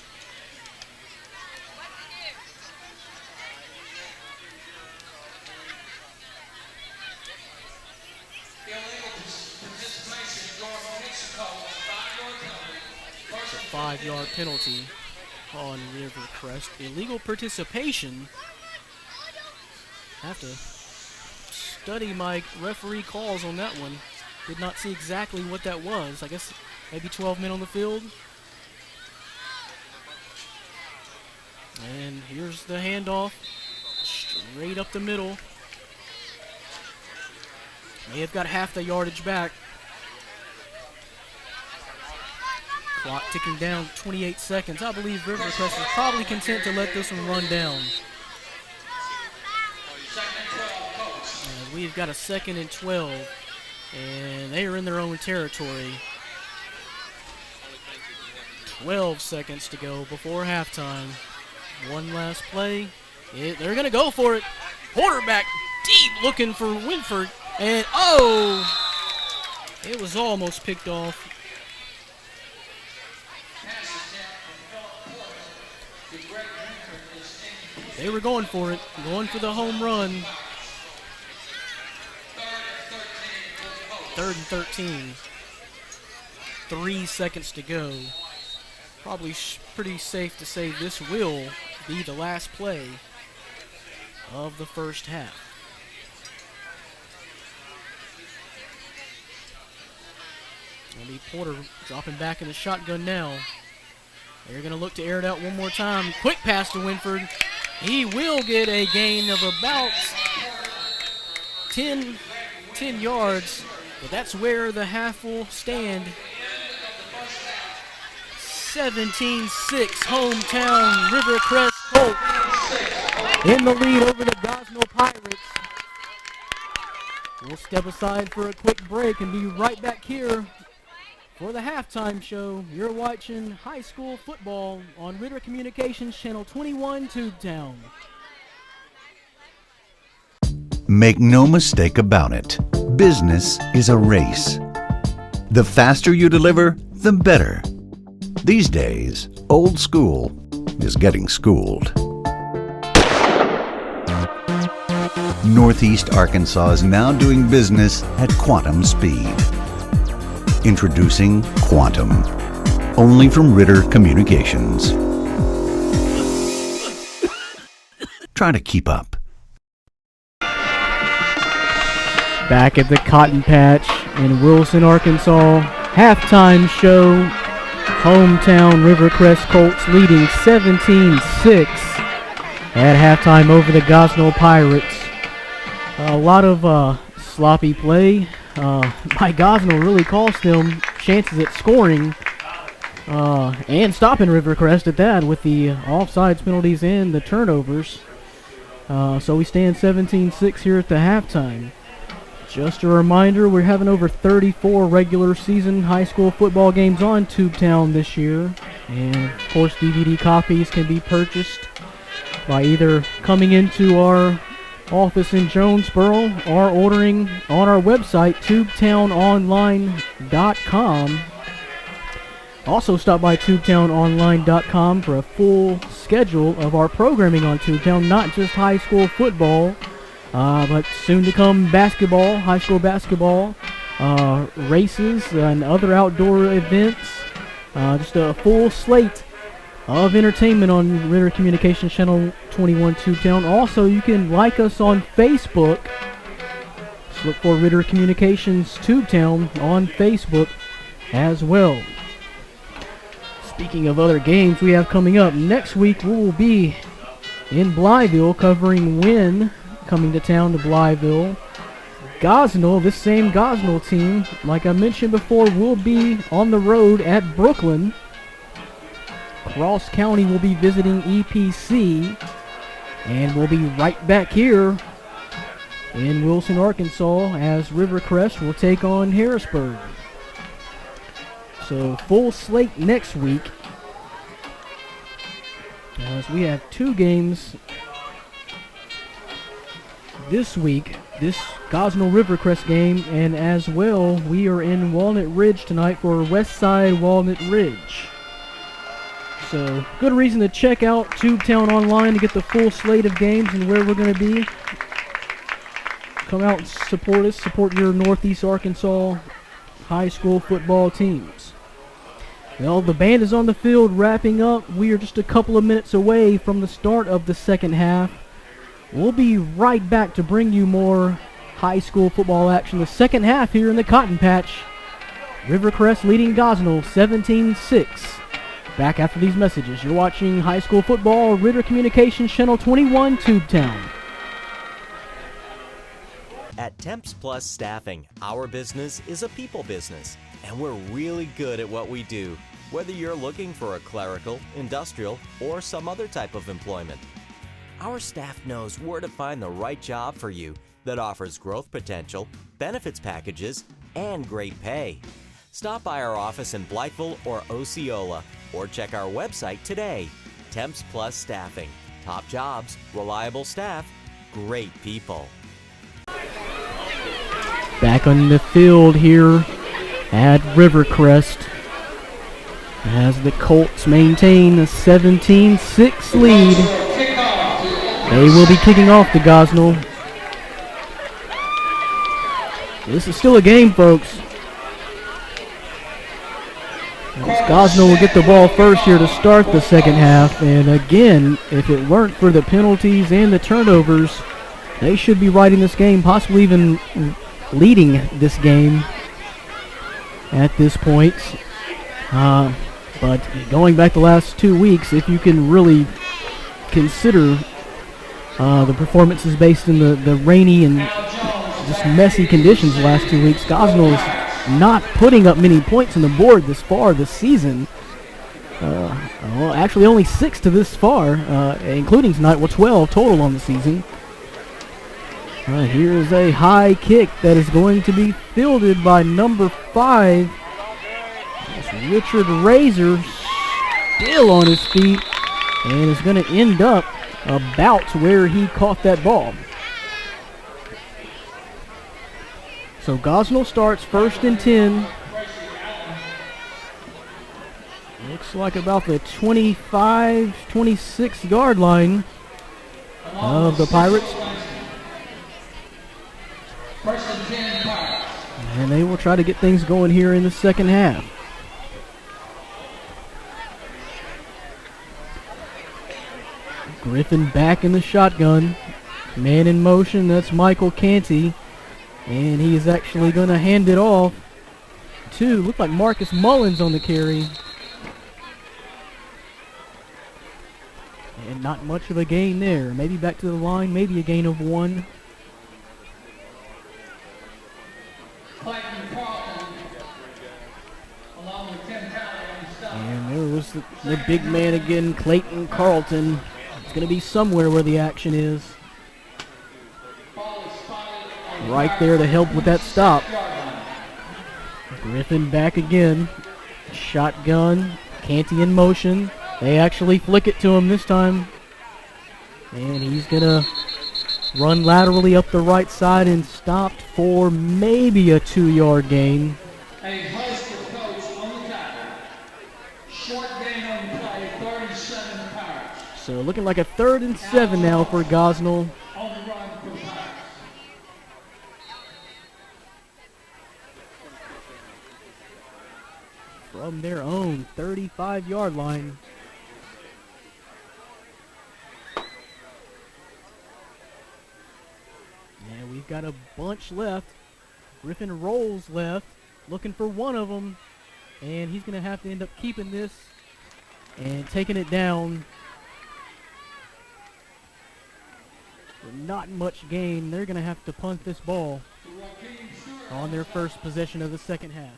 It's a 5-yard penalty on Rivercrest. Illegal participation. Have to study my referee calls on that one. Did not see exactly what that was. I guess maybe 12 men on the field. And here's the handoff. Straight up the middle. May have got half the yardage back. Clock ticking down, 28 seconds. I believe Rivercrest is probably content to let this one run down. we've got a 2nd and 12, and they are in their own territory. 12 seconds to go before halftime. One last play. They're going to go for it. Quarterback deep looking for Winford. And, it was almost picked off. They were going for it, going for the home run. 3rd and 13. 3 seconds to go. Probably pretty safe to say this will be the last play of the first half. It'll be Porter dropping back in the shotgun now. They're going to look to air it out one more time. Quick pass to Winford. He will get a gain of about 10 yards, but that's where the half will stand. 17-6 hometown Rivercrest Colts in the lead over the Gosnell Pirates. We'll step aside for a quick break and be right back here for the halftime show. You're watching high school football on Ritter Communications Channel 21 Tubetown. Make no mistake about it. Business is a race. The faster you deliver, the better. These days, old school is getting schooled. Northeast Arkansas is now doing business at quantum speed. Introducing Quantum, only from Ritter Communications. Try to keep up. Back at the Cotton Patch in Wilson, Arkansas. Halftime show. Hometown Rivercrest Colts leading 17-6 at halftime over the Gosnell Pirates. A lot of sloppy play by Gosnell really cost them chances at scoring and stopping Rivercrest at that with the offsides penalties and the turnovers. So we stand 17-6 here at the halftime. Just a reminder, we're having over 34 regular season high school football games on Tubetown this year. And of course, DVD copies can be purchased by either coming into our office in Jonesboro or ordering on our website, tubetownonline.com. Also stop by tubetownonline.com for a full schedule of our programming on Tubetown, not just high school football, but soon to come basketball, high school basketball, races, and other outdoor events. Just a full slate of entertainment on Ritter Communications Channel 21 Tubetown. Also, you can like us on Facebook. Just look for Ritter Communications Tubetown on Facebook as well. Speaking of other games we have coming up, next week we will be in Blytheville covering Wynn coming to town to Blytheville. Gosnell, this same Gosnell team, like I mentioned before, will be on the road at Brooklyn. Cross County will be visiting EPC, and we'll be right back here in Wilson, Arkansas, as Rivercrest will take on Harrisburg. So full slate next week, as we have two games this week, this Gosnell Rivercrest game, and as well we are in Walnut Ridge tonight for Westside Walnut Ridge. So good reason to check out Tubetown Online to get the full slate of games and where we're going to be. Come out and support us, support your Northeast Arkansas high school football teams. Well, the band is on the field wrapping up. We are just a couple of minutes away from the start of the second half. We'll be right back to bring you more high school football action. The second half here in the Cotton Patch. Rivercrest leading Gosnell 17-6. Back after these messages. You're watching high school football, Ritter Communications Channel 21 Tubetown. At Temps Plus Staffing, our business is a people business, and we're really good at what we do, whether you're looking for a clerical, industrial, or some other type of employment. Our staff knows where to find the right job for you that offers growth potential, benefits packages, and great pay. Stop by our office in Blytheville or Osceola, or check our website today. Temps Plus Staffing. Top jobs, reliable staff, great people. Back on the field here at Rivercrest as the Colts maintain a 17-6 lead. They will be kicking off the Gosnell. This is still a game, folks. Gosnell will get the ball first here to start the second half. And again, if it weren't for the penalties and the turnovers, they should be riding this game, possibly even leading this game at this point. But going back the last 2 weeks, if you can really consider the performances based in the rainy and just messy conditions the last 2 weeks, Gosnell is not putting up many points on the board this far this season. Well, actually only 6 to this far, including tonight. Well, 12 total on the season. Here's a high kick that is going to be fielded by number 5. It's Richard Razor, still on his feet, and is going to end up about where he caught that ball. So Gosnell starts 1st and 10. Looks like about the 25, 26 yard line of the Pirates. And they will try to get things going here in the second half. Griffin back in the shotgun. Man in motion, that's Michael Canty. And he is actually going to hand it off to, look like Marcus Mullins on the carry. And not much of a gain there. Maybe back to the line, maybe a gain of 1. And there was the big man again, Clayton Carlton. It's going to be somewhere where the action is. Right there to help with that stop. Griffin back again. Shotgun. Canty in motion. They actually flick it to him this time. And he's going to run laterally up the right side and stopped for maybe a 2-yard gain. So looking like a 3rd and 7 now for Gosnell. From their own 35-yard line. And we've got a bunch left. Griffin rolls left, looking for one of them. And he's going to have to end up keeping this and taking it down. Not much gain. They're going to have to punt this ball on their first possession of the second half.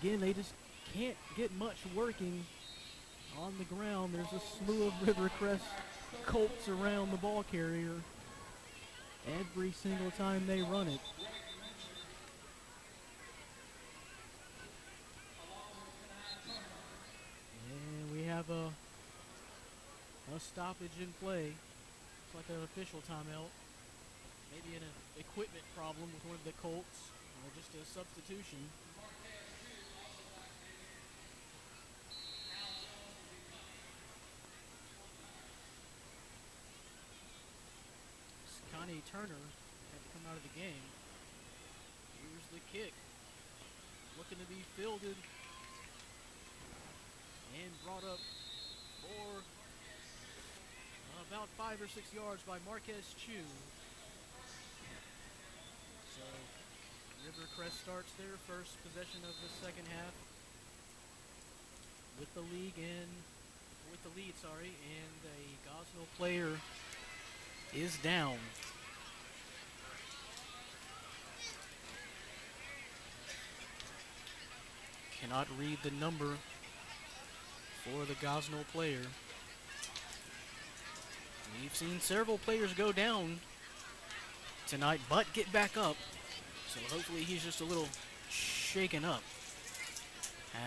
Again, they just can't get much working on the ground. There's a slew of Rivercrest Colts around the ball carrier every single time they run it. And we have a stoppage in play. It's like an official timeout. Maybe an equipment problem with one of the Colts, or just a substitution. Connie Turner had to come out of the game. Here's the kick. Looking to be fielded and brought up for about 5 or 6 yards by Marquez Chu. So Rivercrest starts their first possession of the second half with the lead, and a Gosnell player is down. Cannot read the number for the Gosnell player. We've seen several players go down tonight, but get back up. So hopefully he's just a little shaken up,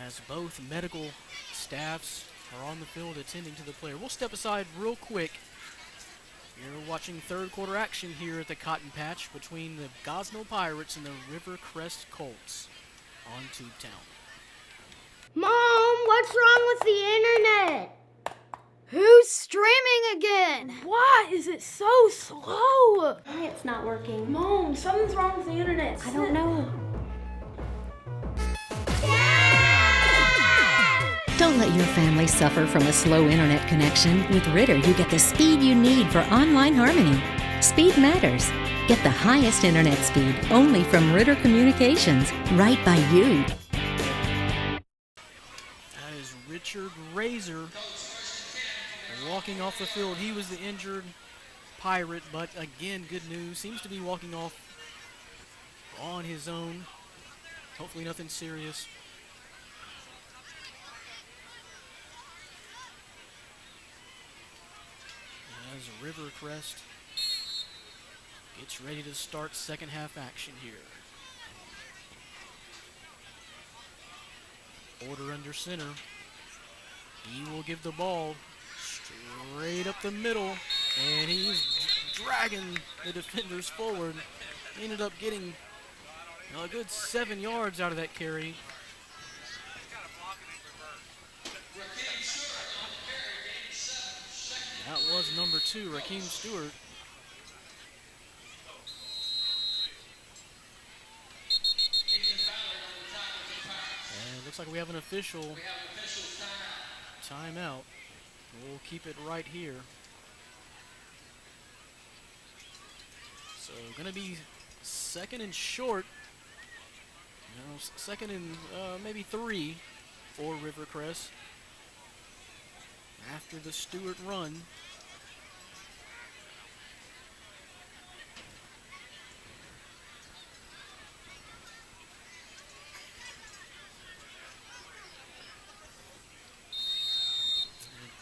as both medical staffs are on the field attending to the player. We'll step aside real quick. You're watching third quarter action here at the Cotton Patch between the Gosnell Pirates and the Rivercrest Colts on Tubetown. Mom, what's wrong with the internet? Who's streaming again? Why is it so slow? Why it's not working? Mom, something's wrong with the internet. I don't know. Don't let your family suffer from a slow internet connection. With Ritter, you get the speed you need for online harmony. Speed matters. Get the highest internet speed only from Ritter Communications, right by you. That is Richard Razor walking off the field. He was the injured Pirate, but again, good news. Seems to be walking off on his own. Hopefully nothing serious. As Rivercrest gets ready to start second half action here. Porter under center. He will give the ball straight up the middle, and he's dragging the defenders forward. He ended up getting a good 7 yards out of that carry. That was number 2, Raheem Stewart. And it looks like we have an official timeout. We'll keep it right here. So gonna be second and short. You know, second and maybe 3 for Rivercrest after the Stewart run. And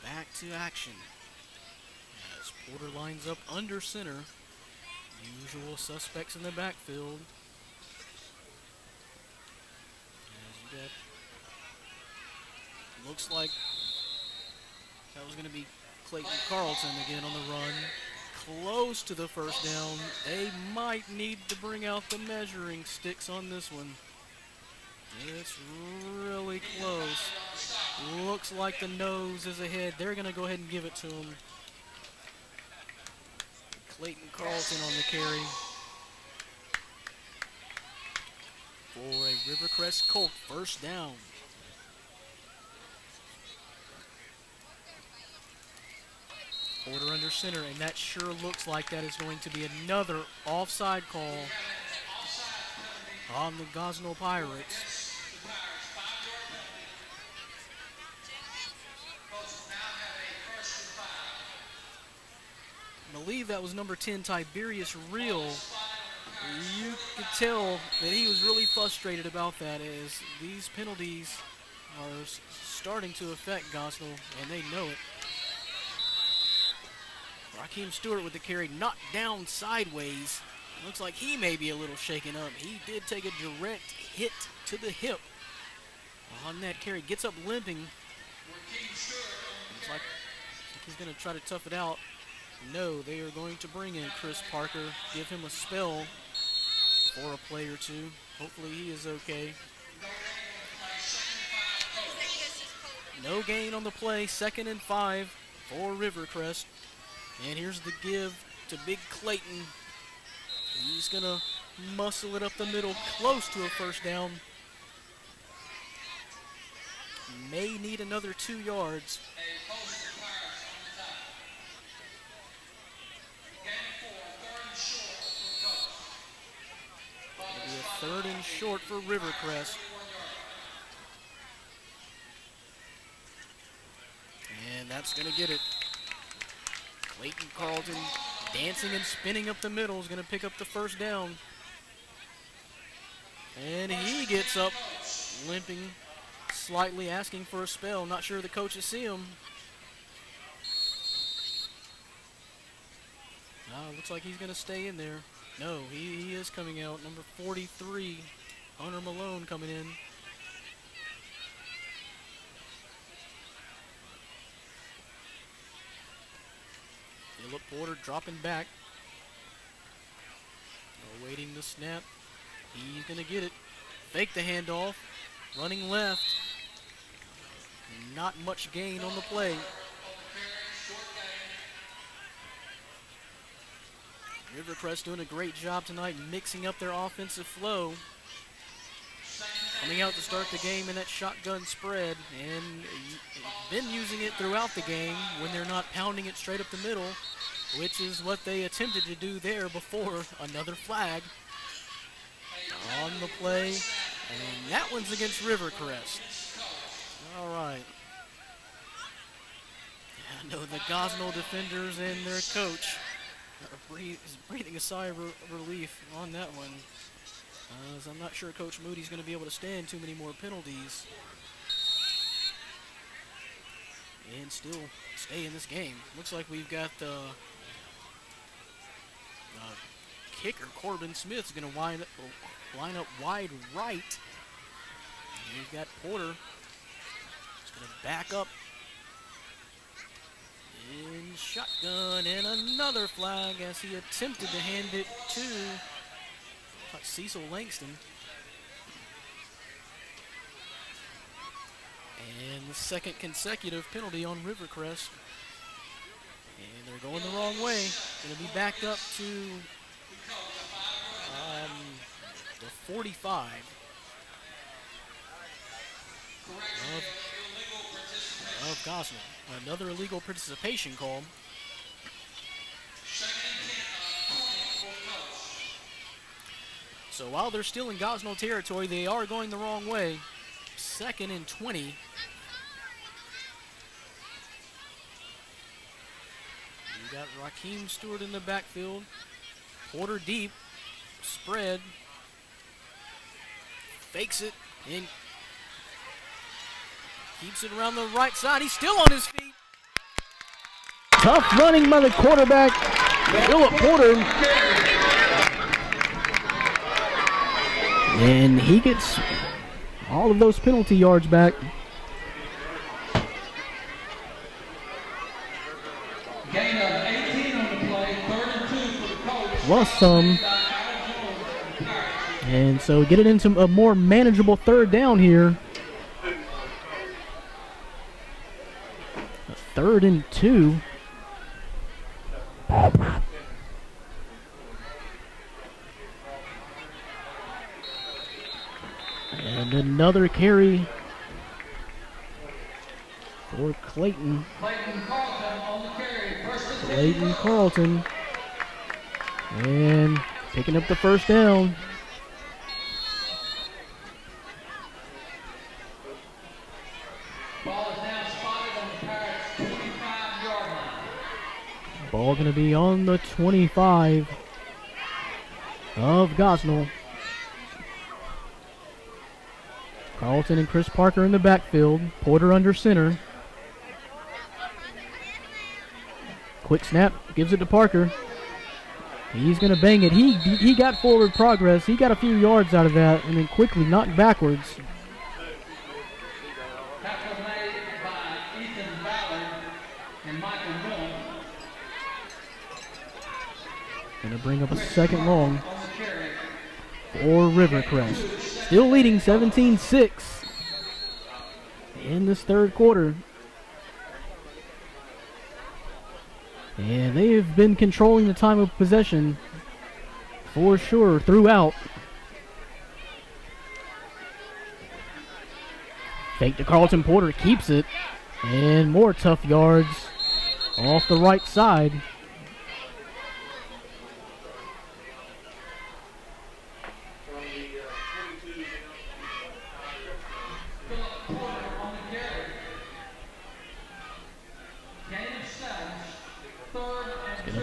back to action as Porter lines up under center. Usual suspects in the backfield. As you got, looks like that was going to be Clayton Carlton again on the run. Close to the first down. They might need to bring out the measuring sticks on this one. It's really close. Looks like the nose is ahead. They're going to go ahead and give it to him. Clayton Carlton on the carry for a Rivercrest Colt first down. Porter under center, and that sure looks like that is going to be another offside call on the Gosnell Pirates. I believe that was number 10, Tiberius Real. You could tell that he was really frustrated about that, as these penalties are starting to affect Gosnell, and they know it. Raheem Stewart with the carry, knocked down sideways. Looks like he may be a little shaken up. He did take a direct hit to the hip on that carry. Gets up limping. Looks like he's going to try to tough it out. No, they are going to bring in Chris Parker, give him a spell for a play or two. Hopefully he is okay. No gain on the play, 2nd and 5 for Rivercrest. And here's the give to Big Clayton. He's going to muscle it up the middle, close to a first down. May need another 2 yards. It'll be a 3rd and short for Rivercrest. And that's going to get it. Clayton Carlton dancing and spinning up the middle is going to pick up the first down. And he gets up limping slightly, asking for a spell. Not sure the coaches see him. Looks like he's going to stay in there. No, he is coming out. Number 43, Hunter Malone coming in. Philip Porter dropping back. Awaiting the snap. He's going to get it. Fake the handoff. Running left. Not much gain on the play. Rivercrest doing a great job tonight mixing up their offensive flow. Coming out to start the game in that shotgun spread and been using it throughout the game when they're not pounding it straight up the middle, which is what they attempted to do there before another flag on the play. And that one's against Rivercrest. All right. I know the Gosnell defenders and their coach is breathing a sigh of relief on that one. As I'm not sure Coach Moody's going to be able to stand too many more penalties and still stay in this game. Looks like we've got the kicker, Corbin Smith, is going to line up wide right. And we've got Porter. He's going to back up in shotgun, and another flag as he attempted to hand it to Cecil Langston. And the second consecutive penalty on Rivercrest. And they're going the wrong way. Going to be backed up to the 45 of Gosnell. Another illegal participation call. So while they're still in Gosnell territory, they are going the wrong way. 2nd and 20. You got Raheem Stewart in the backfield. Porter deep. Spread. Fakes it and keeps it around the right side. He's still on his feet. Tough running by the quarterback, Philip Porter. And he gets all of those penalty yards back. Gain of 18 on the play, 3rd and 2 for the coach. Plus some. And so get it into a more manageable 3rd down here. 3rd and 2. And another carry for Clayton. Clayton Carlton on the carry. Clayton Carlton. And picking up the 1st down. Ball is now spotted on the Pirates' 25-yard line. Ball going to be on the 25 of Gosnell. Carlton and Chris Parker in the backfield. Porter under center. Quick snap, gives it to Parker. He's going to bang it. He got forward progress. He got a few yards out of that and then quickly knocked backwards. Tackle made by Ethan Ballard and Michael Miller. Going to bring up a 2nd long On the carry. for Rivercrest. Still leading 17-6 in this 3rd quarter. And they have been controlling the time of possession for sure throughout. Fake to Carlton. Porter keeps it. And more tough yards off the right side.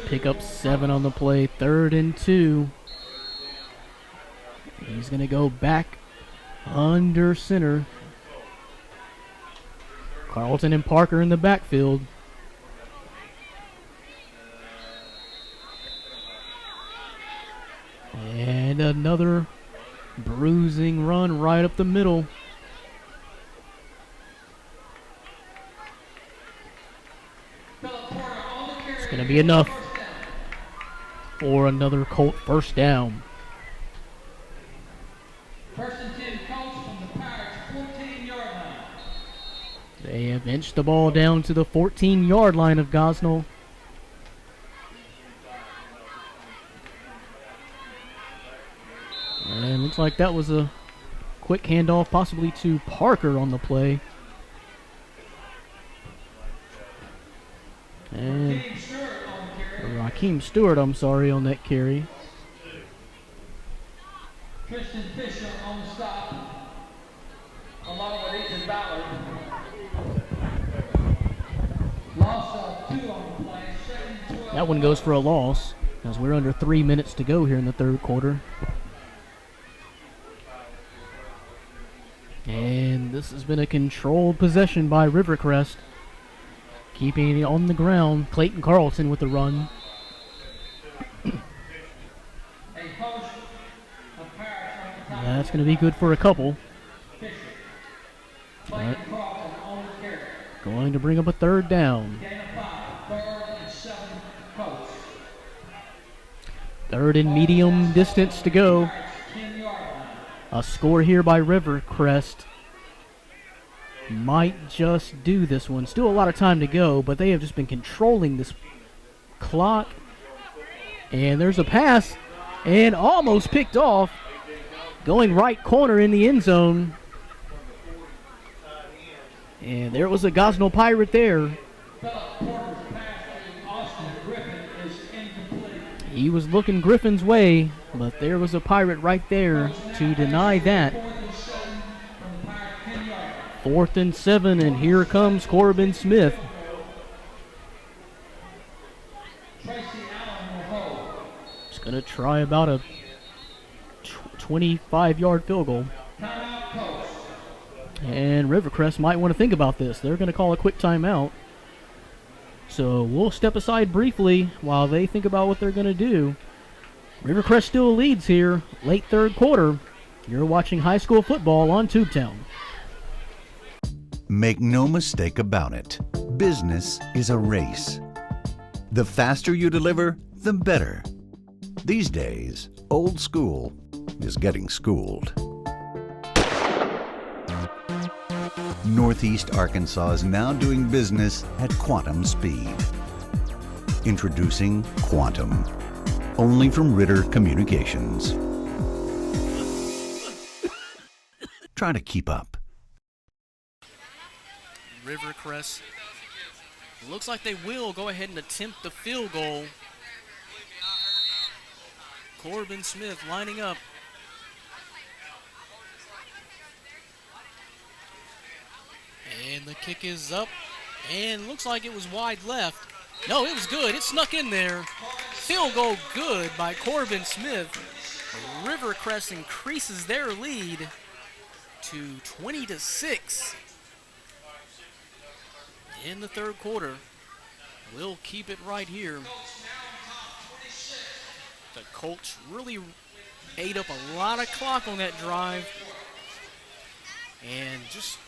Pick up 7 on the play, 3rd and 2. He's going to go back under center. Carlton and Parker in the backfield. And another bruising run right up the middle. It's going to be enough for another Colt first down. First and 10 Colts from the Pirates 14-yard line. They have inched the ball down to the 14-yard line of Gosnell. And looks like that was a quick handoff possibly to Parker on the play. And Raheem Stewart, I'm sorry, on that carry. Tristan Fisher on the stop, along with Ethan Ballard. Loss of 2 on the play, 2nd and 12. That one goes for a loss as we're under 3 minutes to go here in the third quarter. And this has been a controlled possession by Rivercrest, keeping it on the ground. Clayton Carlson with the run. That's going to be good for a couple. But going to bring up a third down. Third and medium distance to go. A score here by Rivercrest might just do this one. Still a lot of time to go, but they have just been controlling this clock. And there's a pass, and almost picked off. Going right corner in the end zone. And there was a Gosnell Pirate there. He was looking Griffin's way, but there was a Pirate right there to deny that. 4th and 7, and here comes Corbin Smith. He's going to try about a 25-yard field goal. And Rivercrest might want to think about this. They're going to call a quick timeout. So we'll step aside briefly while they think about what they're going to do. Rivercrest still leads here, late third quarter. You're watching high school football on Tubetown. Make no mistake about it. Business is a race. The faster you deliver, the better. These days, old school is getting schooled. Northeast Arkansas is now doing business at quantum speed. Introducing Quantum, only from Ritter Communications. Try to keep up. Rivercrest looks like they will go ahead and attempt the field goal. Corbin Smith lining up. And the kick is up, and looks like it was wide left. No, it was good. It snuck in there. Field goal good by Corbin Smith. Rivercrest increases their lead to 20-6 in the third quarter. We'll keep it right here. The Colts really ate up a lot of clock on that drive. And just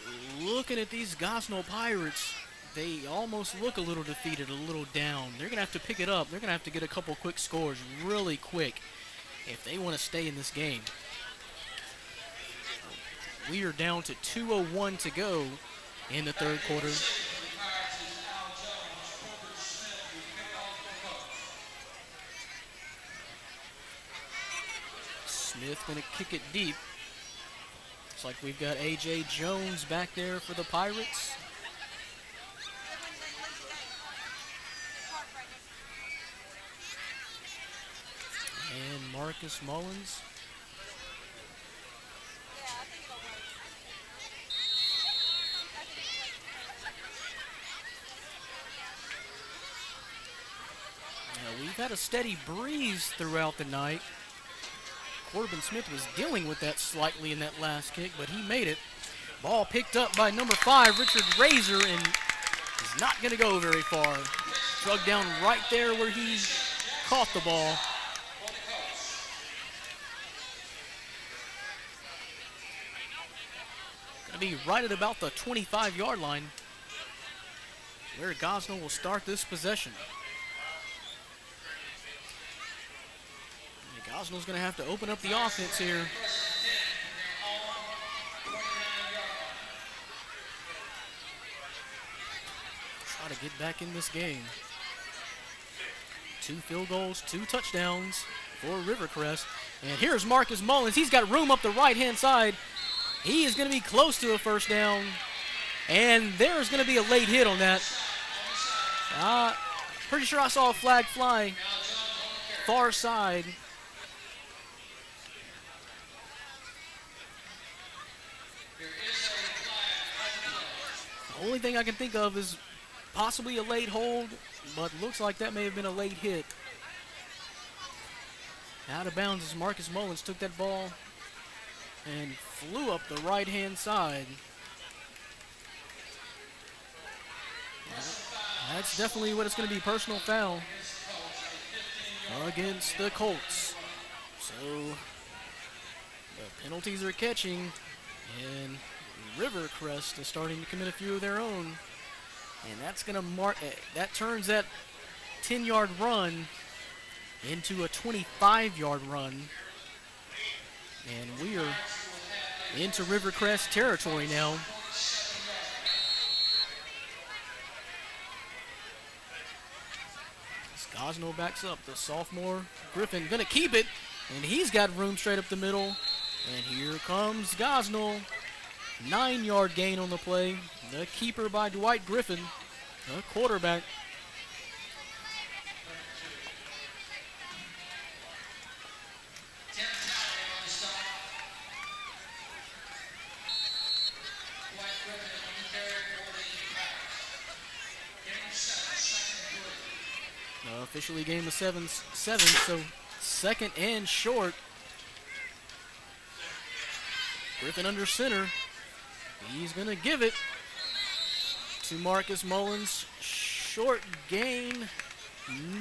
looking at these Gosnell Pirates, they almost look a little defeated, a little down. They're going to have to pick it up. They're going to have to get a couple quick scores really quick if they want to stay in this game. We are down to 2:01 to go in the third quarter. Smith going to kick it deep. Looks like we've got A.J. Jones back there for the Pirates. And Marcus Mullins. Now, we've had a steady breeze throughout the night. Corbin Smith was dealing with that slightly in that last kick, but he made it. Ball picked up by number 5, Richard Razor, and is not going to go very far. Drug down right there where he caught the ball. to be right at about the 25-yard line where Gosnell will start this possession. And Gosnell's going to have to open up the offense here. Try to get back in this game. 2 field goals, 2 touchdowns for Rivercrest. And here's Marcus Mullins. He's got room up the right-hand side. He is going to be close to a first down. And there's going to be a late hit on that. Pretty sure I saw a flag fly far side. The only thing I can think of is possibly a late hold, but looks like that may have been a late hit. Out of bounds as Marcus Mullins took that ball and flew up the right-hand side. That's definitely what it's going to be, personal foul against the Colts. So the penalties are catching, and Rivercrest is starting to commit a few of their own. And that's going to that turns that 10-yard run into a 25-yard run. And we are into Rivercrest territory now. As Gosnell backs up, the sophomore Griffin going to keep it, and he's got room straight up the middle. And here comes Gosnell. 9-yard gain on the play. The keeper by Dwight Griffin, the quarterback. Officially game of 7, so second and short. Griffin under center. He's going to give it to Marcus Mullins. Short gain.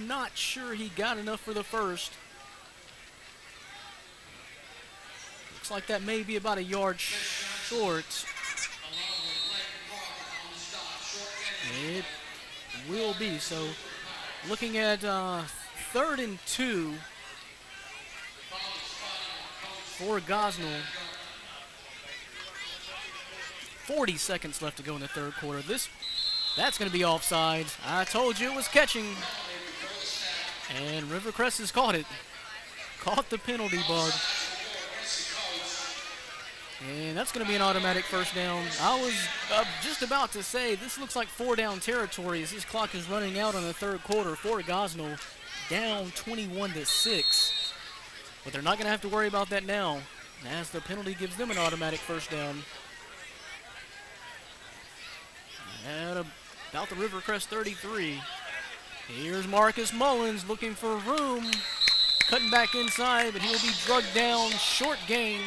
Not sure he got enough for the first. Looks like that may be about a yard short. It will be. So looking at 3rd and 2 for Gosnell. 40 seconds left to go in the third quarter. That's going to be offsides. I told you it was catching. And Rivercrest has caught it. Caught the penalty bug. And that's going to be an automatic first down. I was just about to say, this looks like 4-down territory as this clock is running out on the third quarter for Gosnell, down 21-6. But they're not going to have to worry about that now, as the penalty gives them an automatic first down. At about the Rivercrest 33. Here's Marcus Mullins looking for room. Cutting back inside, but he'll be drugged down. Short gain.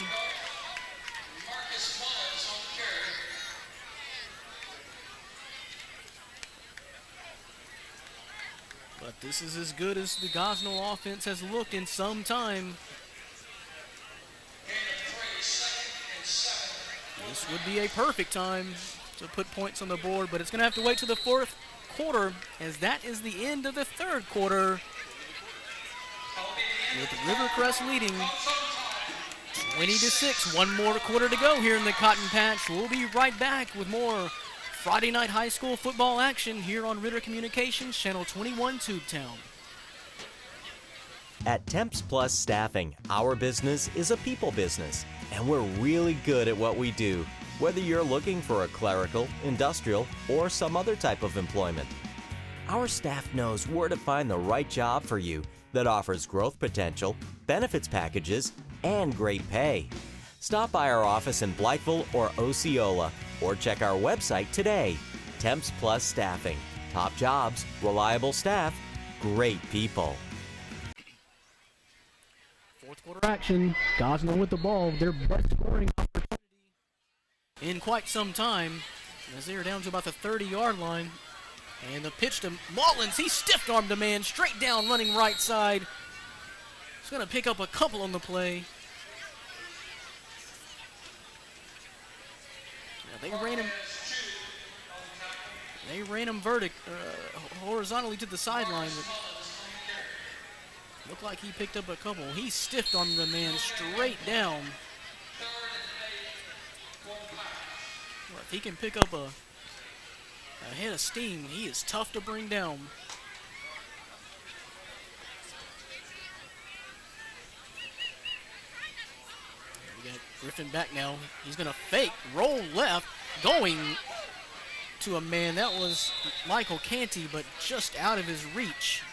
But this is as good as the Gosnell offense has looked in some time. This would be a perfect time to put points on the board, but it's going to have to wait to the fourth quarter, as that is the end of the third quarter, with Rivercrest leading 20-6. One more quarter to go here in the Cotton Patch. We'll be right back with more Friday night high school football action here on Ritter Communications, Channel 21 Tubetown. At Temps Plus Staffing, our business is a people business, and we're really good at what we do, whether you're looking for a clerical, industrial, or some other type of employment. Our staff knows where to find the right job for you that offers growth potential, benefits packages, and great pay. Stop by our office in Blytheville or Osceola, or check our website today. Temps Plus Staffing. Top jobs, reliable staff, great people. Fourth quarter action. Gosnell with the ball. Their best scoring opportunity in quite some time, as they are down to about the 30-yard line. And the pitch to Mullins. He stiff-armed a man straight down, running right side. He's going to pick up a couple on the play. Now, they ran him horizontally to the sideline, but looked like he picked up a couple. He stiffed on the man straight down. Well, if he can pick up a head of steam, he is tough to bring down. We got Griffin back now. He's going to fake, roll left, going to a man. That was Michael Canty, but just out of his reach.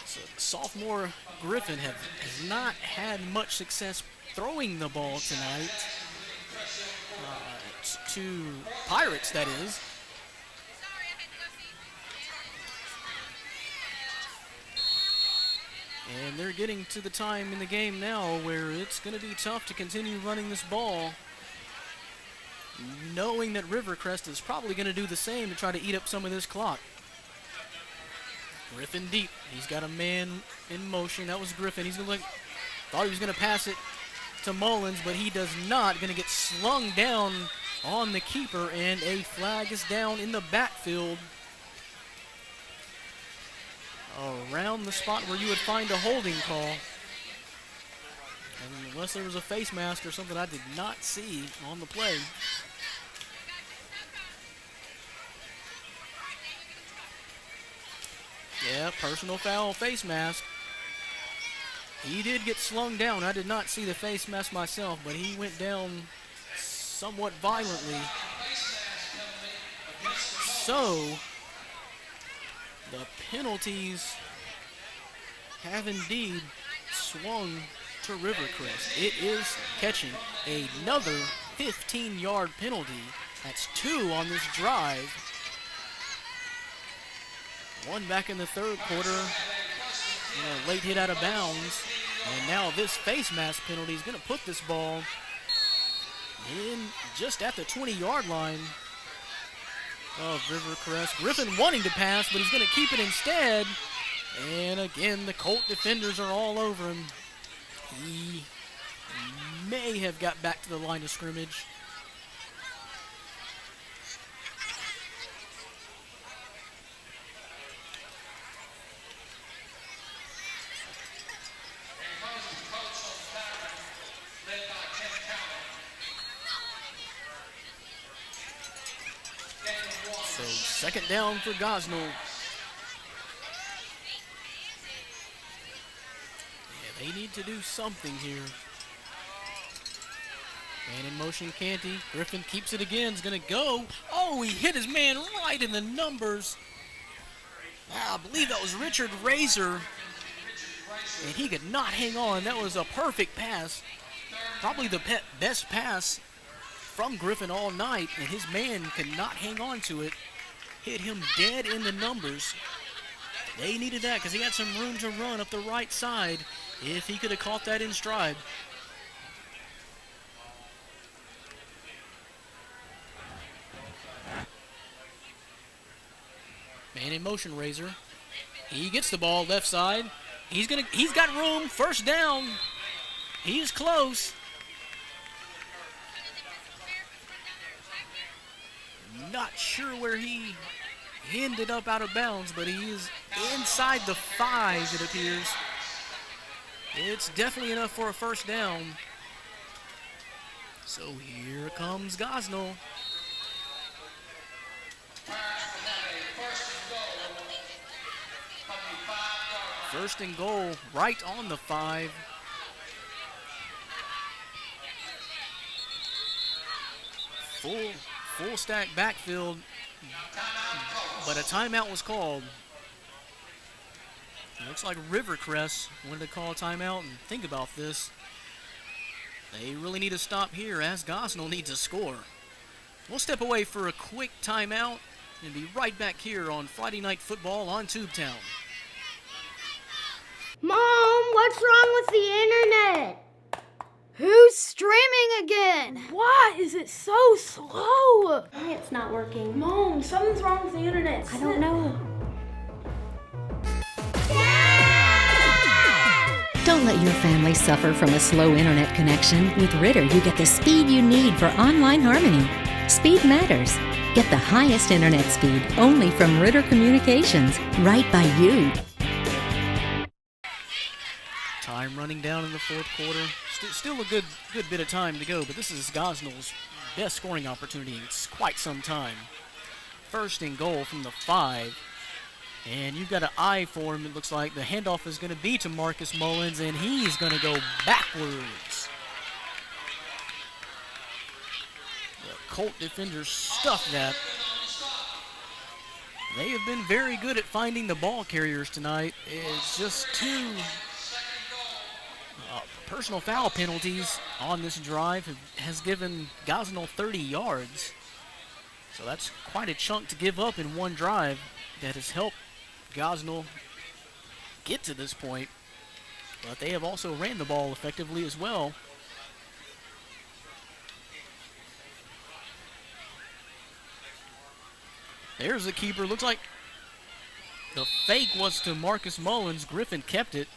So sophomore Griffin has not had much success throwing the ball tonight. To Pirates, that is. And they're getting to the time in the game now where it's going to be tough to continue running this ball, knowing that Rivercrest is probably going to do the same to try to eat up some of this clock. Griffin deep. He's got a man in motion. That was Griffin. He's going to thought he was going to pass it to Mullins, but he does not. Going to get slung down on the keeper, and a flag is down in the backfield around the spot where you would find a holding call. And unless there was a face mask or something I did not see on the play. Yeah, personal foul, face mask. He did get slung down. I did not see the face mask myself, but he went down somewhat violently. So, the penalties have indeed swung to Rivercrest. It is catching another 15-yard penalty. That's 2 on this drive. One back in the third quarter. Late hit out of bounds. And now this face mask penalty is going to put this ball in just at the 20-yard line of Rivercrest. Griffin wanting to pass, but he's going to keep it instead. And again, the Colt defenders are all over him. He may have got back to the line of scrimmage. So second down for Gosnell. Yeah, they need to do something here. Man in motion, Canty. Griffin keeps it again. Is going to go. Oh, he hit his man right in the numbers. I believe that was Richard Razor. And he could not hang on. That was a perfect pass. Probably the best pass from Griffin all night, and his man could not hang on to it. Hit him dead in the numbers. They needed that because he had some room to run up the right side if he could have caught that in stride. Man in motion, Razor. He gets the ball left side. He's got room. First down. He's close. Not sure where he ended up out of bounds, but he is inside the 5, it appears. It's definitely enough for a first down. So here comes Gosnell. First and goal, right on the 5. Full stack backfield, but a timeout was called. It looks like Rivercrest wanted to call a timeout, and think about this. They really need to stop here as Gosnell needs a score. We'll step away for a quick timeout and be right back here on Friday Night Football on Tubetown. Mom, what's wrong with the internet? Who's streaming again? Why is it so slow? Why it's not working? Mom, something's wrong with the internet. I don't know. Don't Don't let your family suffer from a slow internet connection. With Ritter, you get the speed you need for online harmony. Speed matters. Get the highest internet speed only from Ritter Communications, right by you. Time running down in the fourth quarter. Still a good bit of time to go, but this is Gosnell's best scoring opportunity in quite some time. First and goal from the 5. And you've got an eye for him. It looks like the handoff is going to be to Marcus Mullins, and he's going to go backwards. The Colt defenders stuffed that. They have been very good at finding the ball carriers tonight. It's just 2 personal foul penalties on this drive has given Gosnell 30 yards. So that's quite a chunk to give up in one drive that has helped Gosnell get to this point. But they have also ran the ball effectively as well. There's the keeper. Looks like the fake was to Marcus Mullins. Griffin kept it.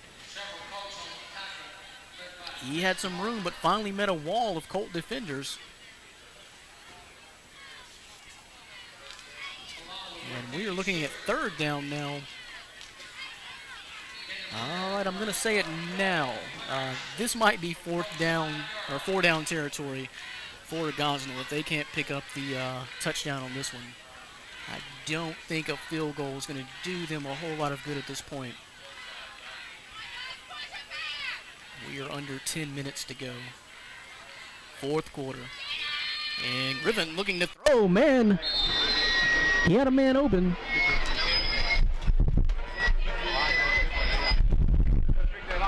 He had some room, but finally met a wall of Colt defenders. And we are looking at third down now. All right, I'm going to say it now. This might be four down territory for Gosnell if they can't pick up the touchdown on this one. I don't think a field goal is going to do them a whole lot of good at this point. We are under 10 minutes to go. Fourth quarter. And Griffin looking to throw. Oh, man. He had a man open.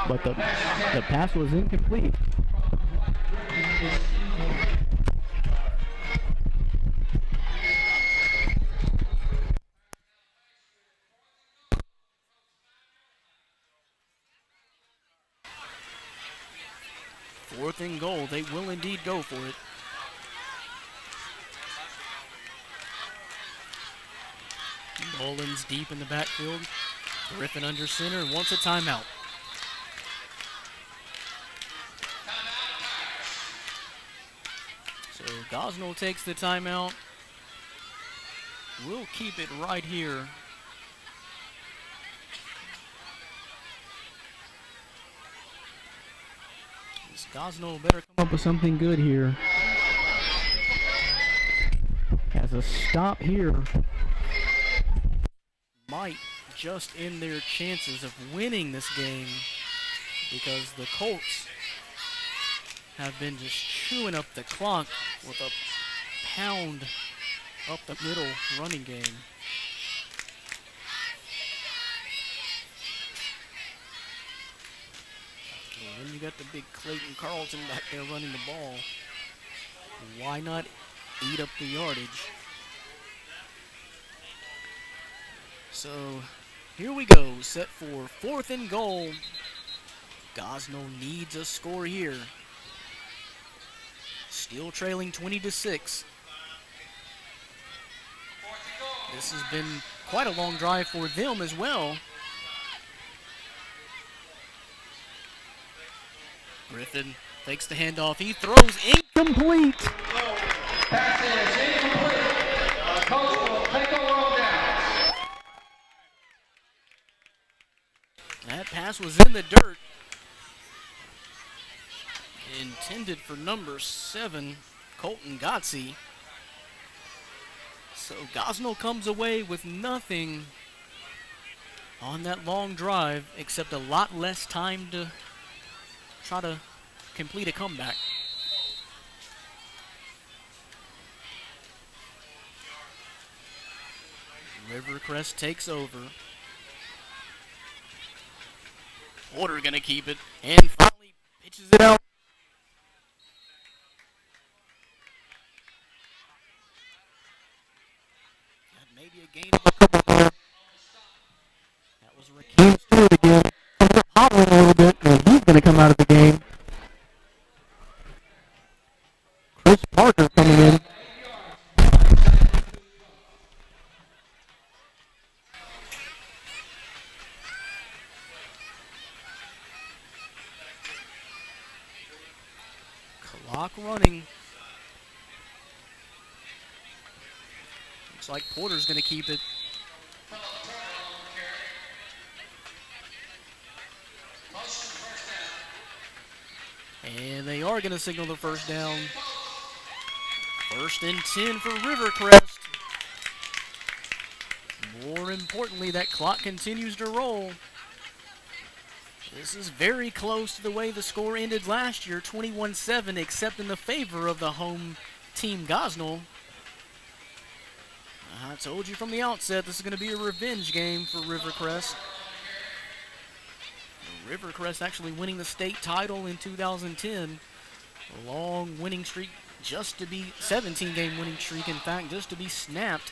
But the pass was incomplete. Fourth and goal. They will indeed go for it. Mullins deep in the backfield. Griffin under center and wants a timeout. So Gosnell takes the timeout. We'll keep it right here. Gosnell better come Up with something good here. Has a stop here. might just end their chances of winning this game because the Colts have been just chewing up the clock with a pound up the middle running game. And then you got the big Clayton Carlton back there running the ball. Why not eat up the yardage? So here we go, set for 4th and goal. Gosnell needs a score here. Still trailing 20-6. This has been quite a long drive for them as well. Griffin takes the handoff. He throws incomplete. Pass is incomplete. Coach will take a roll down. That pass was in the dirt. Intended for number 7, Colton Gotze. So Gosnell comes away with nothing on that long drive except a lot less time to try to complete a comeback. Rivercrest takes over. Porter gonna keep it and finally pitches it out. That may be a gain of a couple there. That was Raheem Stewart again. Hobbling a little bit, and he's going to come out of the game. Chris Parker coming in. Clock running. Looks like Porter's going to keep it. And they are going to signal the first down. 1st and 10 for Rivercrest. More importantly, that clock continues to roll. This is very close to the way the score ended last year, 21-7, except in the favor of the home team Gosnell. I told you from the outset this is going to be a revenge game for Rivercrest. Rivercrest actually winning the state title in 2010. A long winning streak, just to be 17-game winning streak, in fact, just to be snapped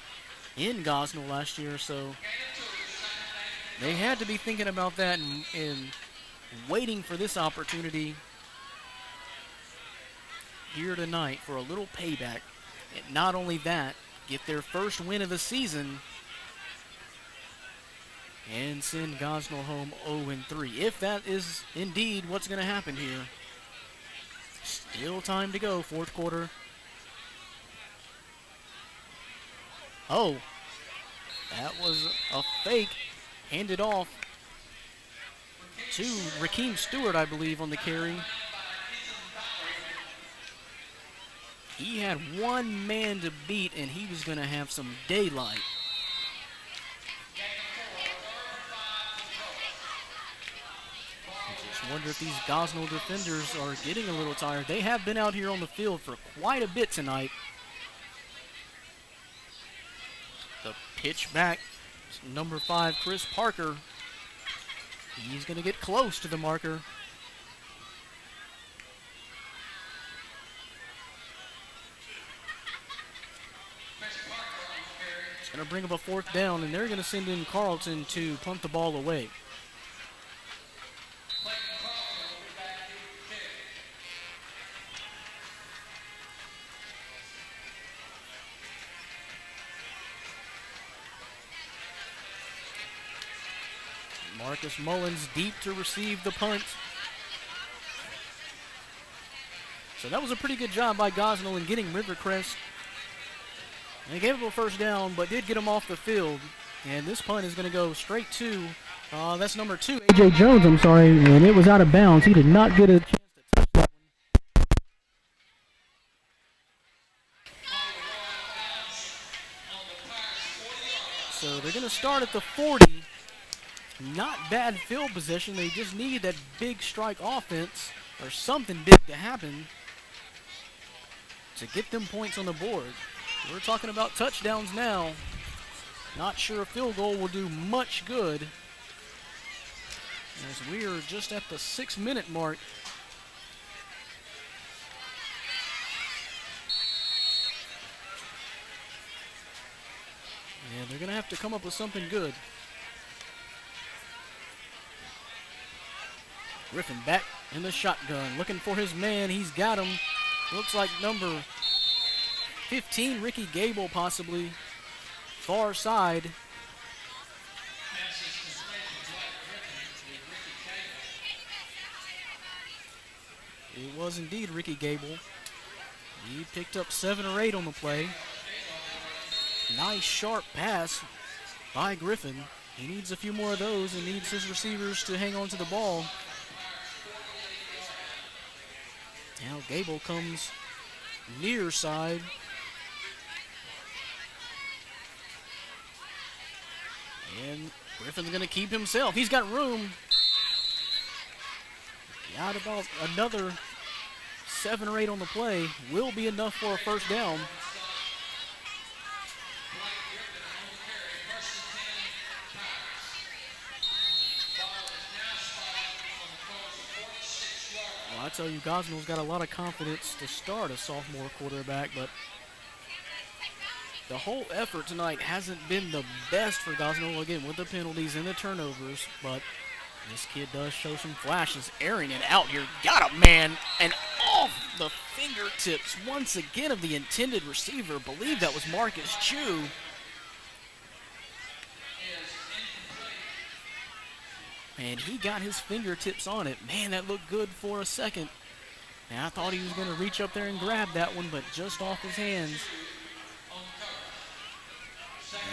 in Gosnell last year. So they had to be thinking about that and waiting for this opportunity here tonight for a little payback. And not only that, get their first win of the season and send Gosnell home 0-3. If that is indeed what's going to happen here. Still time to go, 4th quarter. Oh, that was a fake. Handed off to Rakeem Stewart, I believe, on the carry. He had one man to beat, and he was going to have some daylight. I just wonder if these Gosnell defenders are getting a little tired. They have been out here on the field for quite a bit tonight. The pitch back, number 5, Chris Parker. He's going to get close to the marker. It's going to bring up a 4th down, and they're going to send in Carlton to punt the ball away. Marcus Mullins deep to receive the punt. So that was a pretty good job by Gosnell in getting Rivercrest. They gave him a 1st down, but did get him off the field. And this punt is going to go straight to, that's number 2, A.J. Jones, I'm sorry, and it was out of bounds. He did not get a chance to touch that one. So they're going to start at the 40. Not bad field position. They just needed that big strike offense or something big to happen to get them points on the board. We're talking about touchdowns now. Not sure a field goal will do much good, as we are just at the 6-minute mark. And they're going to have to come up with something good. Griffin back in the shotgun, looking for his man. He's got him. Looks like number 15, Ricky Gable, possibly. Far side. It was indeed Ricky Gable. He picked up 7 or 8 on the play. Nice sharp pass by Griffin. He needs a few more of those and needs his receivers to hang on to the ball. Now Gable comes near side. And Griffin's going to keep himself. He's got room. Got about another 7 or 8 on the play. Will be enough for a 1st down. I tell you, Gosnell's got a lot of confidence to start a sophomore quarterback, but the whole effort tonight hasn't been the best for Gosnell, again, with the penalties and the turnovers, but this kid does show some flashes, airing it out here. Got a man, and off the fingertips once again of the intended receiver. Believe that was Marcus Chu. And he got his fingertips on it. Man, that looked good for a second. And I thought he was going to reach up there and grab that one, but just off his hands.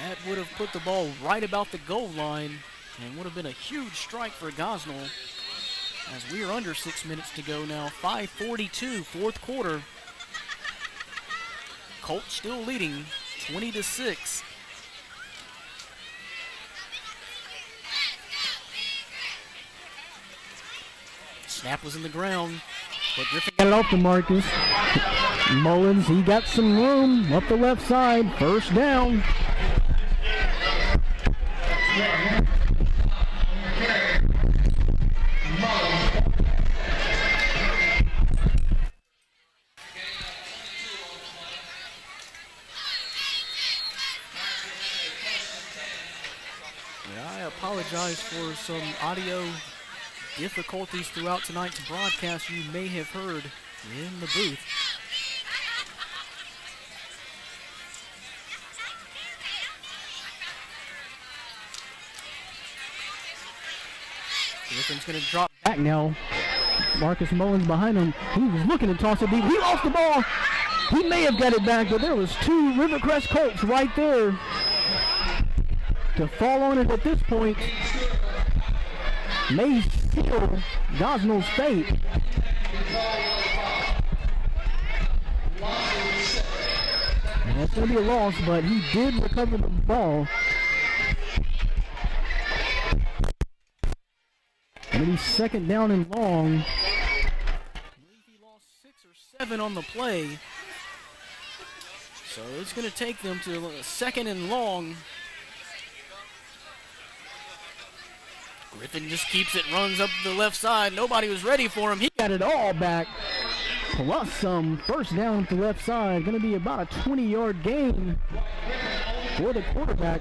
That would have put the ball right about the goal line and would have been a huge strike for Gosnell. As we are under 6 minutes to go now, 5:42, fourth quarter. Colts still leading 20-6. Snap was in the ground, but Griffin Got it off to Marcus. Mullins, he got some room up the left side. First down. I apologize for some audio difficulties throughout tonight's broadcast you may have heard in the booth. Griffin's going to drop Back now. Marcus Mullins behind him. He was looking to toss it deep. He lost the ball. He may have got it back, but there was two Rivercrest Colts right there to fall on it at this point. May seal Gosnell's fate. And that's going to be a loss, but he did recover the ball. Going to be second down and long. I believe he lost 6 or 7 on the play. So it's going to take them to second and long. Griffin just keeps it, runs up the left side. Nobody was ready for him. He Got it all back. Plus some first down to the left side. Going to be about a 20-yard gain for the quarterback.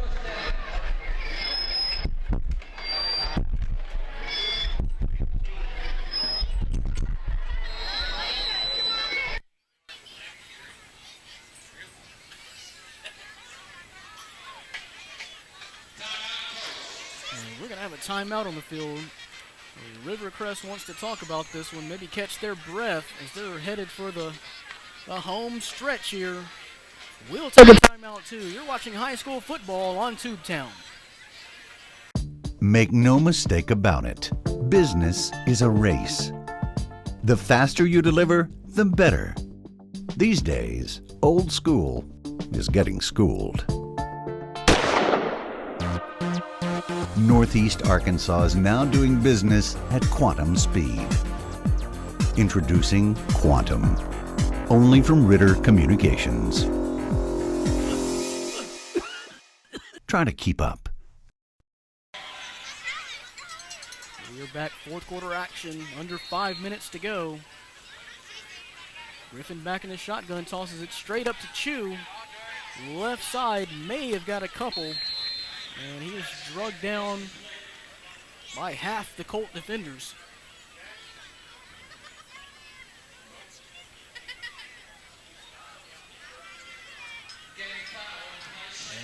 We're going to have a timeout on the field. Rivercrest wants to talk about this one, maybe catch their breath as they're headed for the home stretch here. We'll take a timeout too. You're watching high school football on Tubetown. Make no mistake about it. Business is a race. The faster you deliver, the better. These days, old school is getting schooled. Northeast Arkansas is now doing business at quantum speed. Introducing Quantum, only from Ritter Communications. Try to keep up. We are back, fourth quarter action, under 5 minutes to go. Griffin back in the shotgun, tosses it straight up to Chew. Left side may have got a couple. And he is drugged down by half the Colt defenders.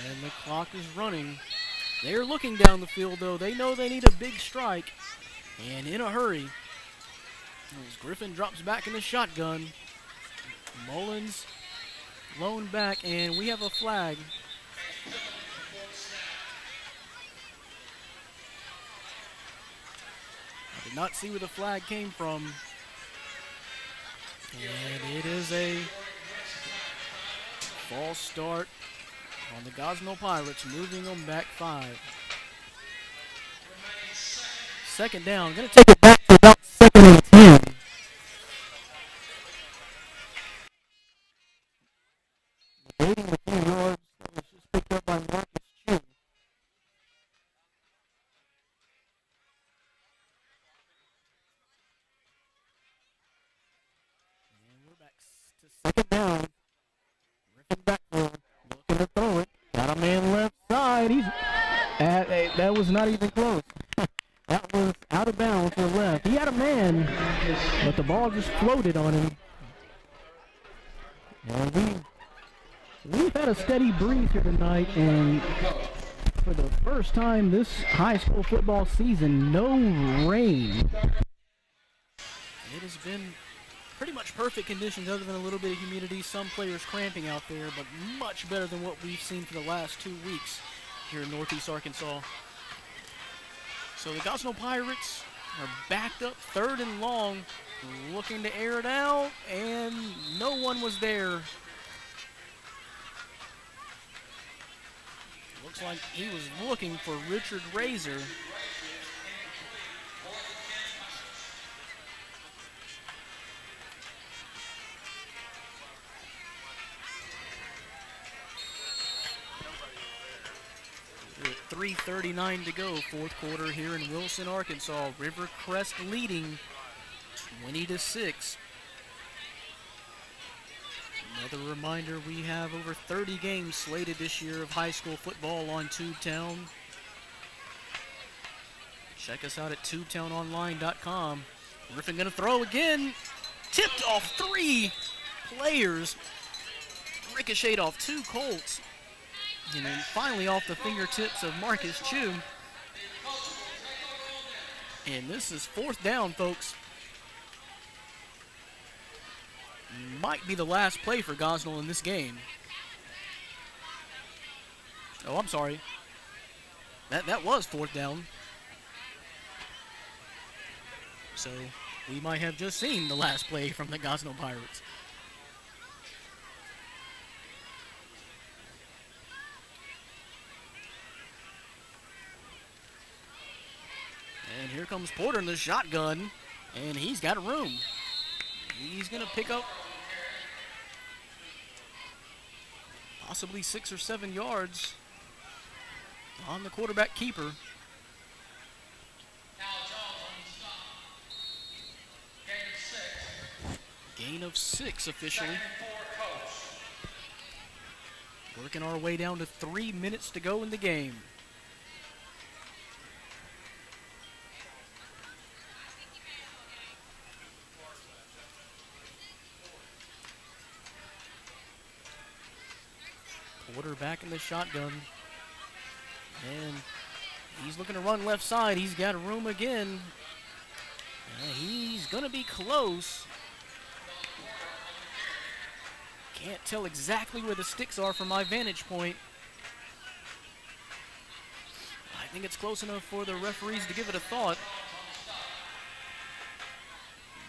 And the clock is running. They're looking down the field, though. They know they need a big strike, and in a hurry. As Griffin drops back in the shotgun. Mullins lone back, and we have a flag. Did not see where the flag came from. And it is a false start on the Gosnell Pirates, moving them back 5. Second down, going to take it back to about 2nd and 10. Waiting with 2 yards. That was just picked up by Marcus Chew. Second down. Griffin backfield. Looking to throw it. Got a man left side. That was not even close. That was out of bounds to the left. He had a man, but the ball just floated on him. And we've had a steady breeze here tonight, and for the first time this high school football season, no rain. It has been pretty much perfect conditions other than a little bit of humidity. Some players cramping out there, but much better than what we've seen for the last 2 weeks here in Northeast Arkansas. So the Gosnell Pirates are backed up 3rd and long, looking to air it out, and no one was there. Looks like he was looking for Richard Razor. With 3:39 to go, 4th quarter here in Wilson, Arkansas. Rivercrest leading 20-6. Another reminder, we have over 30 games slated this year of high school football on Tubetown. Check us out at tubetownonline.com. Griffin gonna throw again. Tipped off 3 players. Ricocheted off 2 Colts. And then finally off the fingertips of Marcus Chu. And this is 4th down, folks. Might be the last play for Gosnell in this game. Oh, I'm sorry. That was 4th down. So we might have just seen the last play from the Gosnell Pirates. And here comes Porter in the shotgun, and he's got room. He's going to pick up possibly 6 or 7 yards on the quarterback keeper. Gain of 6 officially. Working our way down to 3 minutes to go in the game. Porter back in the shotgun. And he's looking to run left side. He's got room again. He's going to be close. Can't tell exactly where the sticks are from my vantage point. I think it's close enough for the referees to give it a thought.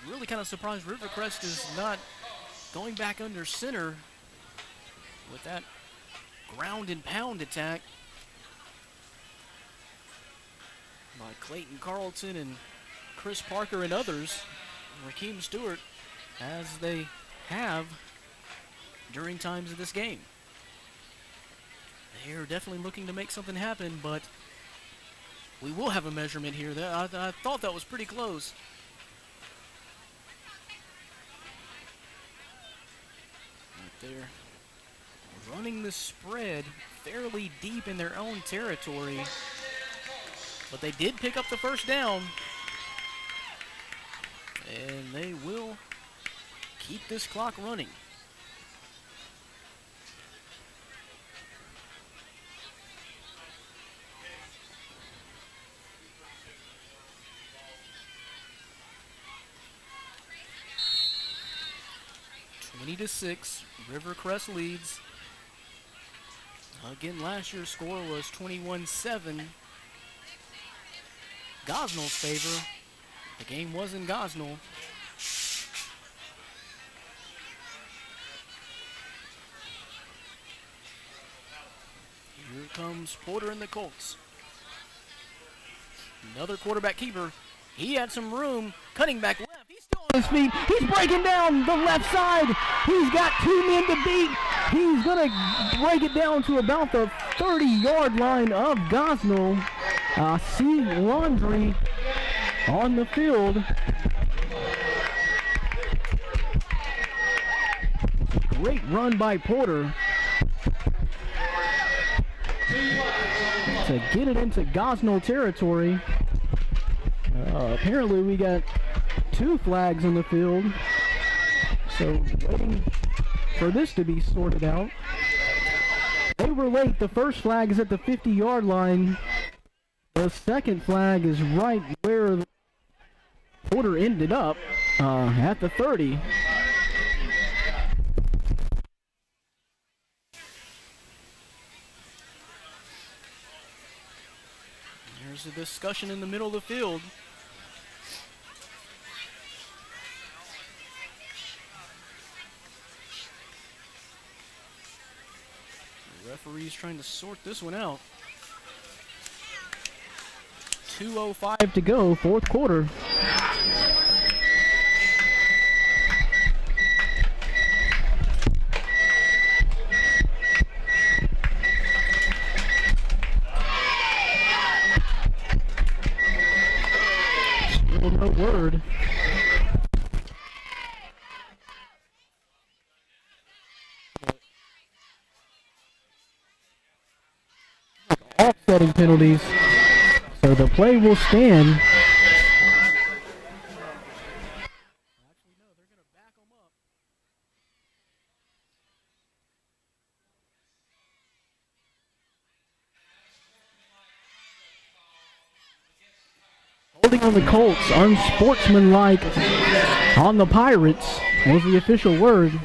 Really kind of surprised Rivercrest is not going back under center with that ground and pound attack by Clayton Carlton and Chris Parker and others. Rakeem Stewart, as they have during times of this game. They're definitely looking to make something happen, but we will have a measurement here. I thought that was pretty close. Right there. Running the spread fairly deep in their own territory. But they did pick up the 1st down. And they will keep this clock running. to 6, Rivercrest leads. Again, last year's score was 21-7. Gosnell's favor. The game was in Gosnell. Here comes Porter and the Colts. Another quarterback keeper. He had some room, cutting back left. He's still on his feet. He's breaking down the left side. He's got 2 men to beat. He's going to break it down to about the 30-yard line of Gosnell. See Laundry on the field. Great run by Porter to get it into Gosnell territory. Apparently we got 2 flags on the field, so waiting for this to be sorted out. They were late. The first flag is at the 50-yard line. The second flag is right where Porter ended up. at the 30. There's a discussion in the middle of the field. The referee's trying to sort this one out. 2:05 to go, fourth quarter. Still no word. Offsetting penalties. So the play will stand. Actually, no, they're going to back them up. Holding on the Colts, unsportsmanlike on the Pirates was the official word. So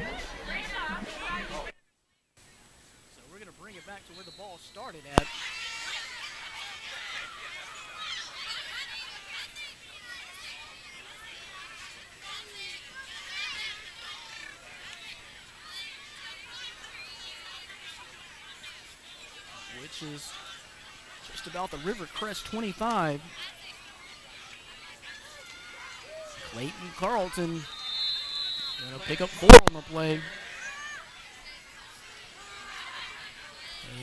we're going to bring it back to where the ball started at. Which is just about the Rivercrest 25. Clayton Carlton gonna pick up 4 on the play.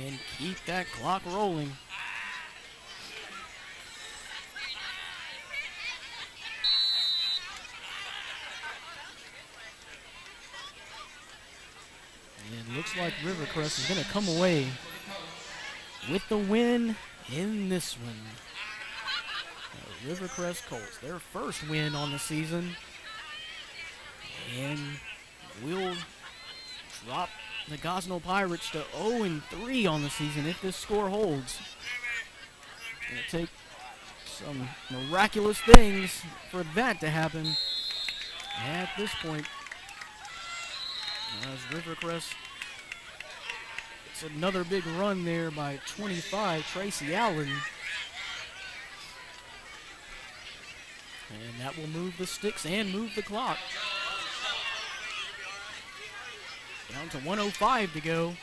And keep that clock rolling. And it looks like Rivercrest is gonna come away with the win in this one. The Rivercrest Colts, their first win on the season, and will drop the Gosnell Pirates to 0-3 on the season if this score holds. It's going to take some miraculous things for that to happen at this point. As Rivercrest, it's another big run there by 25, Tracy Allen. And that will move the sticks and move the clock. Down to 1:05 to go.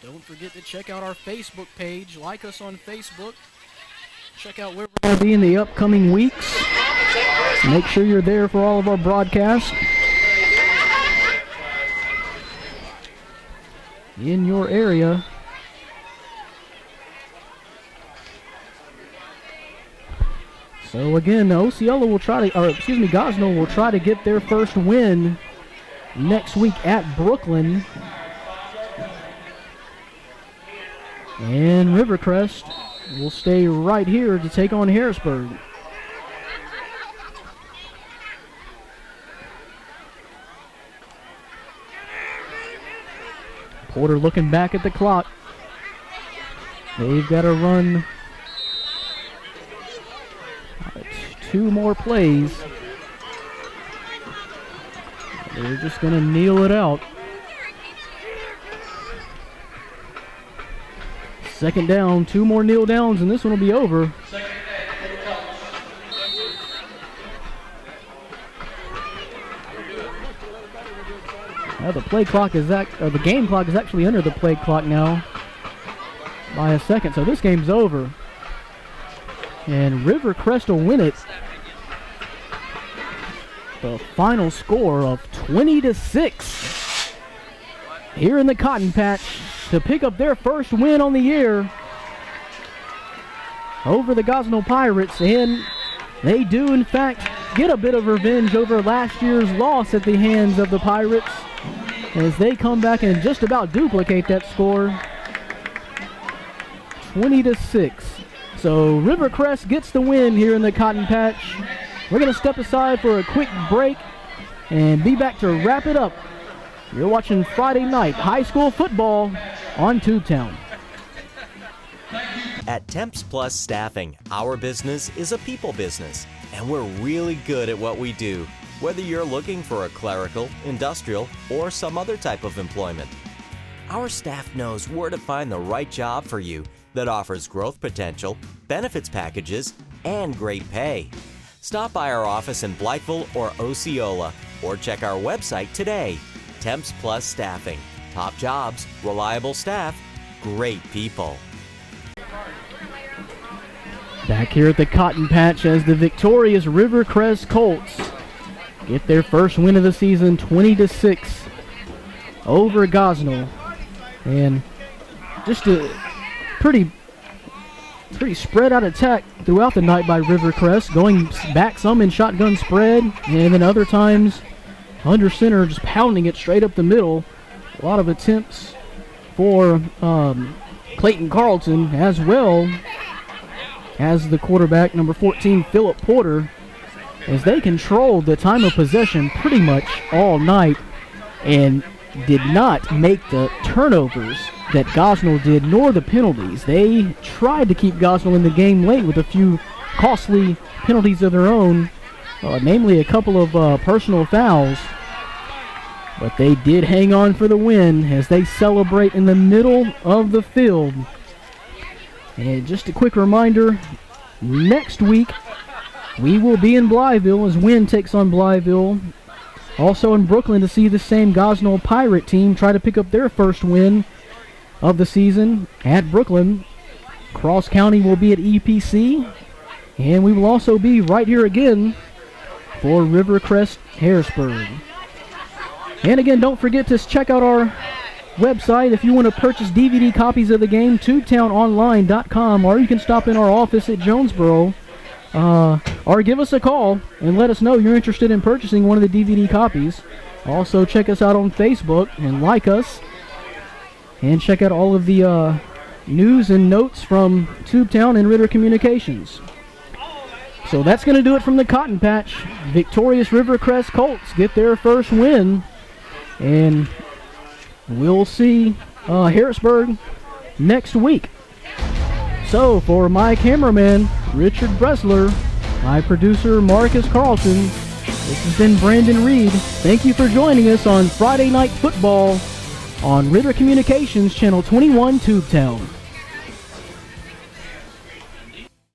Don't forget to check out our Facebook page. Like us on Facebook. Check out where we're Going to be in the upcoming weeks. Make sure you're there for all of our broadcasts. In your area. So again, Osceola will try to, Gosnell will try to get their first win next week at Brooklyn. And Rivercrest will stay right here to take on Harrisburg. Porter looking back at the clock. They've got to run 2 more plays. They're just going to kneel it out. Second down, 2 more kneel downs, and this one will be over. Now the play clock is the game clock is actually under the play clock now by a second, so this game's over. And Rivercrest will win it. The final score of 20-6 here in the Cotton Patch to pick up their first win on the year over the Gosnell Pirates, and they do in fact get a bit of revenge over last year's loss at the hands of the Pirates as they come back and just about duplicate that score, 20-6. So Rivercrest gets the win here in the Cotton Patch. We're going to step aside for a quick break and be back to wrap it up. You're watching Friday night high school football on Tubetown. At Temps Plus Staffing, our business is a people business, and we're really good at what we do, whether you're looking for a clerical, industrial, or some other type of employment. Our staff knows where to find the right job for you that offers growth potential, benefits packages, and great pay. Stop by our office in Blytheville or Osceola, or check our website today. Temps Plus Staffing. Top jobs, reliable staff, great people. Back here at the Cotton Patch as the victorious Rivercrest Colts get their first win of the season, 20-6 over Gosnell. And just a pretty spread out attack throughout the night by Rivercrest, going back some in shotgun spread, and then other times under center just pounding it straight up the middle. A lot of attempts for Clayton Carlton, as well as the quarterback, number 14, Philip Porter, as they controlled the time of possession pretty much all night and did not make the turnovers that Gosnell did, nor the penalties. They tried to keep Gosnell in the game late with a few costly penalties of their own, namely a couple of personal fouls. But they did hang on for the win as they celebrate in the middle of the field. And just a quick reminder, next week we will be in Blytheville as Wynn takes on Blytheville. Also in Brooklyn to see the same Gosnell Pirate team try to pick up their first win of the season at Brooklyn. Cross County will be at EPC. And we will also be right here again for Rivercrest Harrisburg. And again, don't forget to check out our website if you want to purchase DVD copies of the game, tubetownonline.com, or you can stop in our office at Jonesboro, or give us a call and let us know you're interested in purchasing one of the DVD copies. Also, check us out on Facebook and like us, and check out all of the news and notes from Tubetown and Ritter Communications. So that's going to do it from the Cotton Patch. Victorious Rivercrest Colts get their first win. And we'll see Harrisburg next week. So for my cameraman, Richard Bressler, my producer, Marcus Carlton, this has been Brandon Reed. Thank you for joining us on Friday Night Football on Ritter Communications, Channel 21, Tubetown.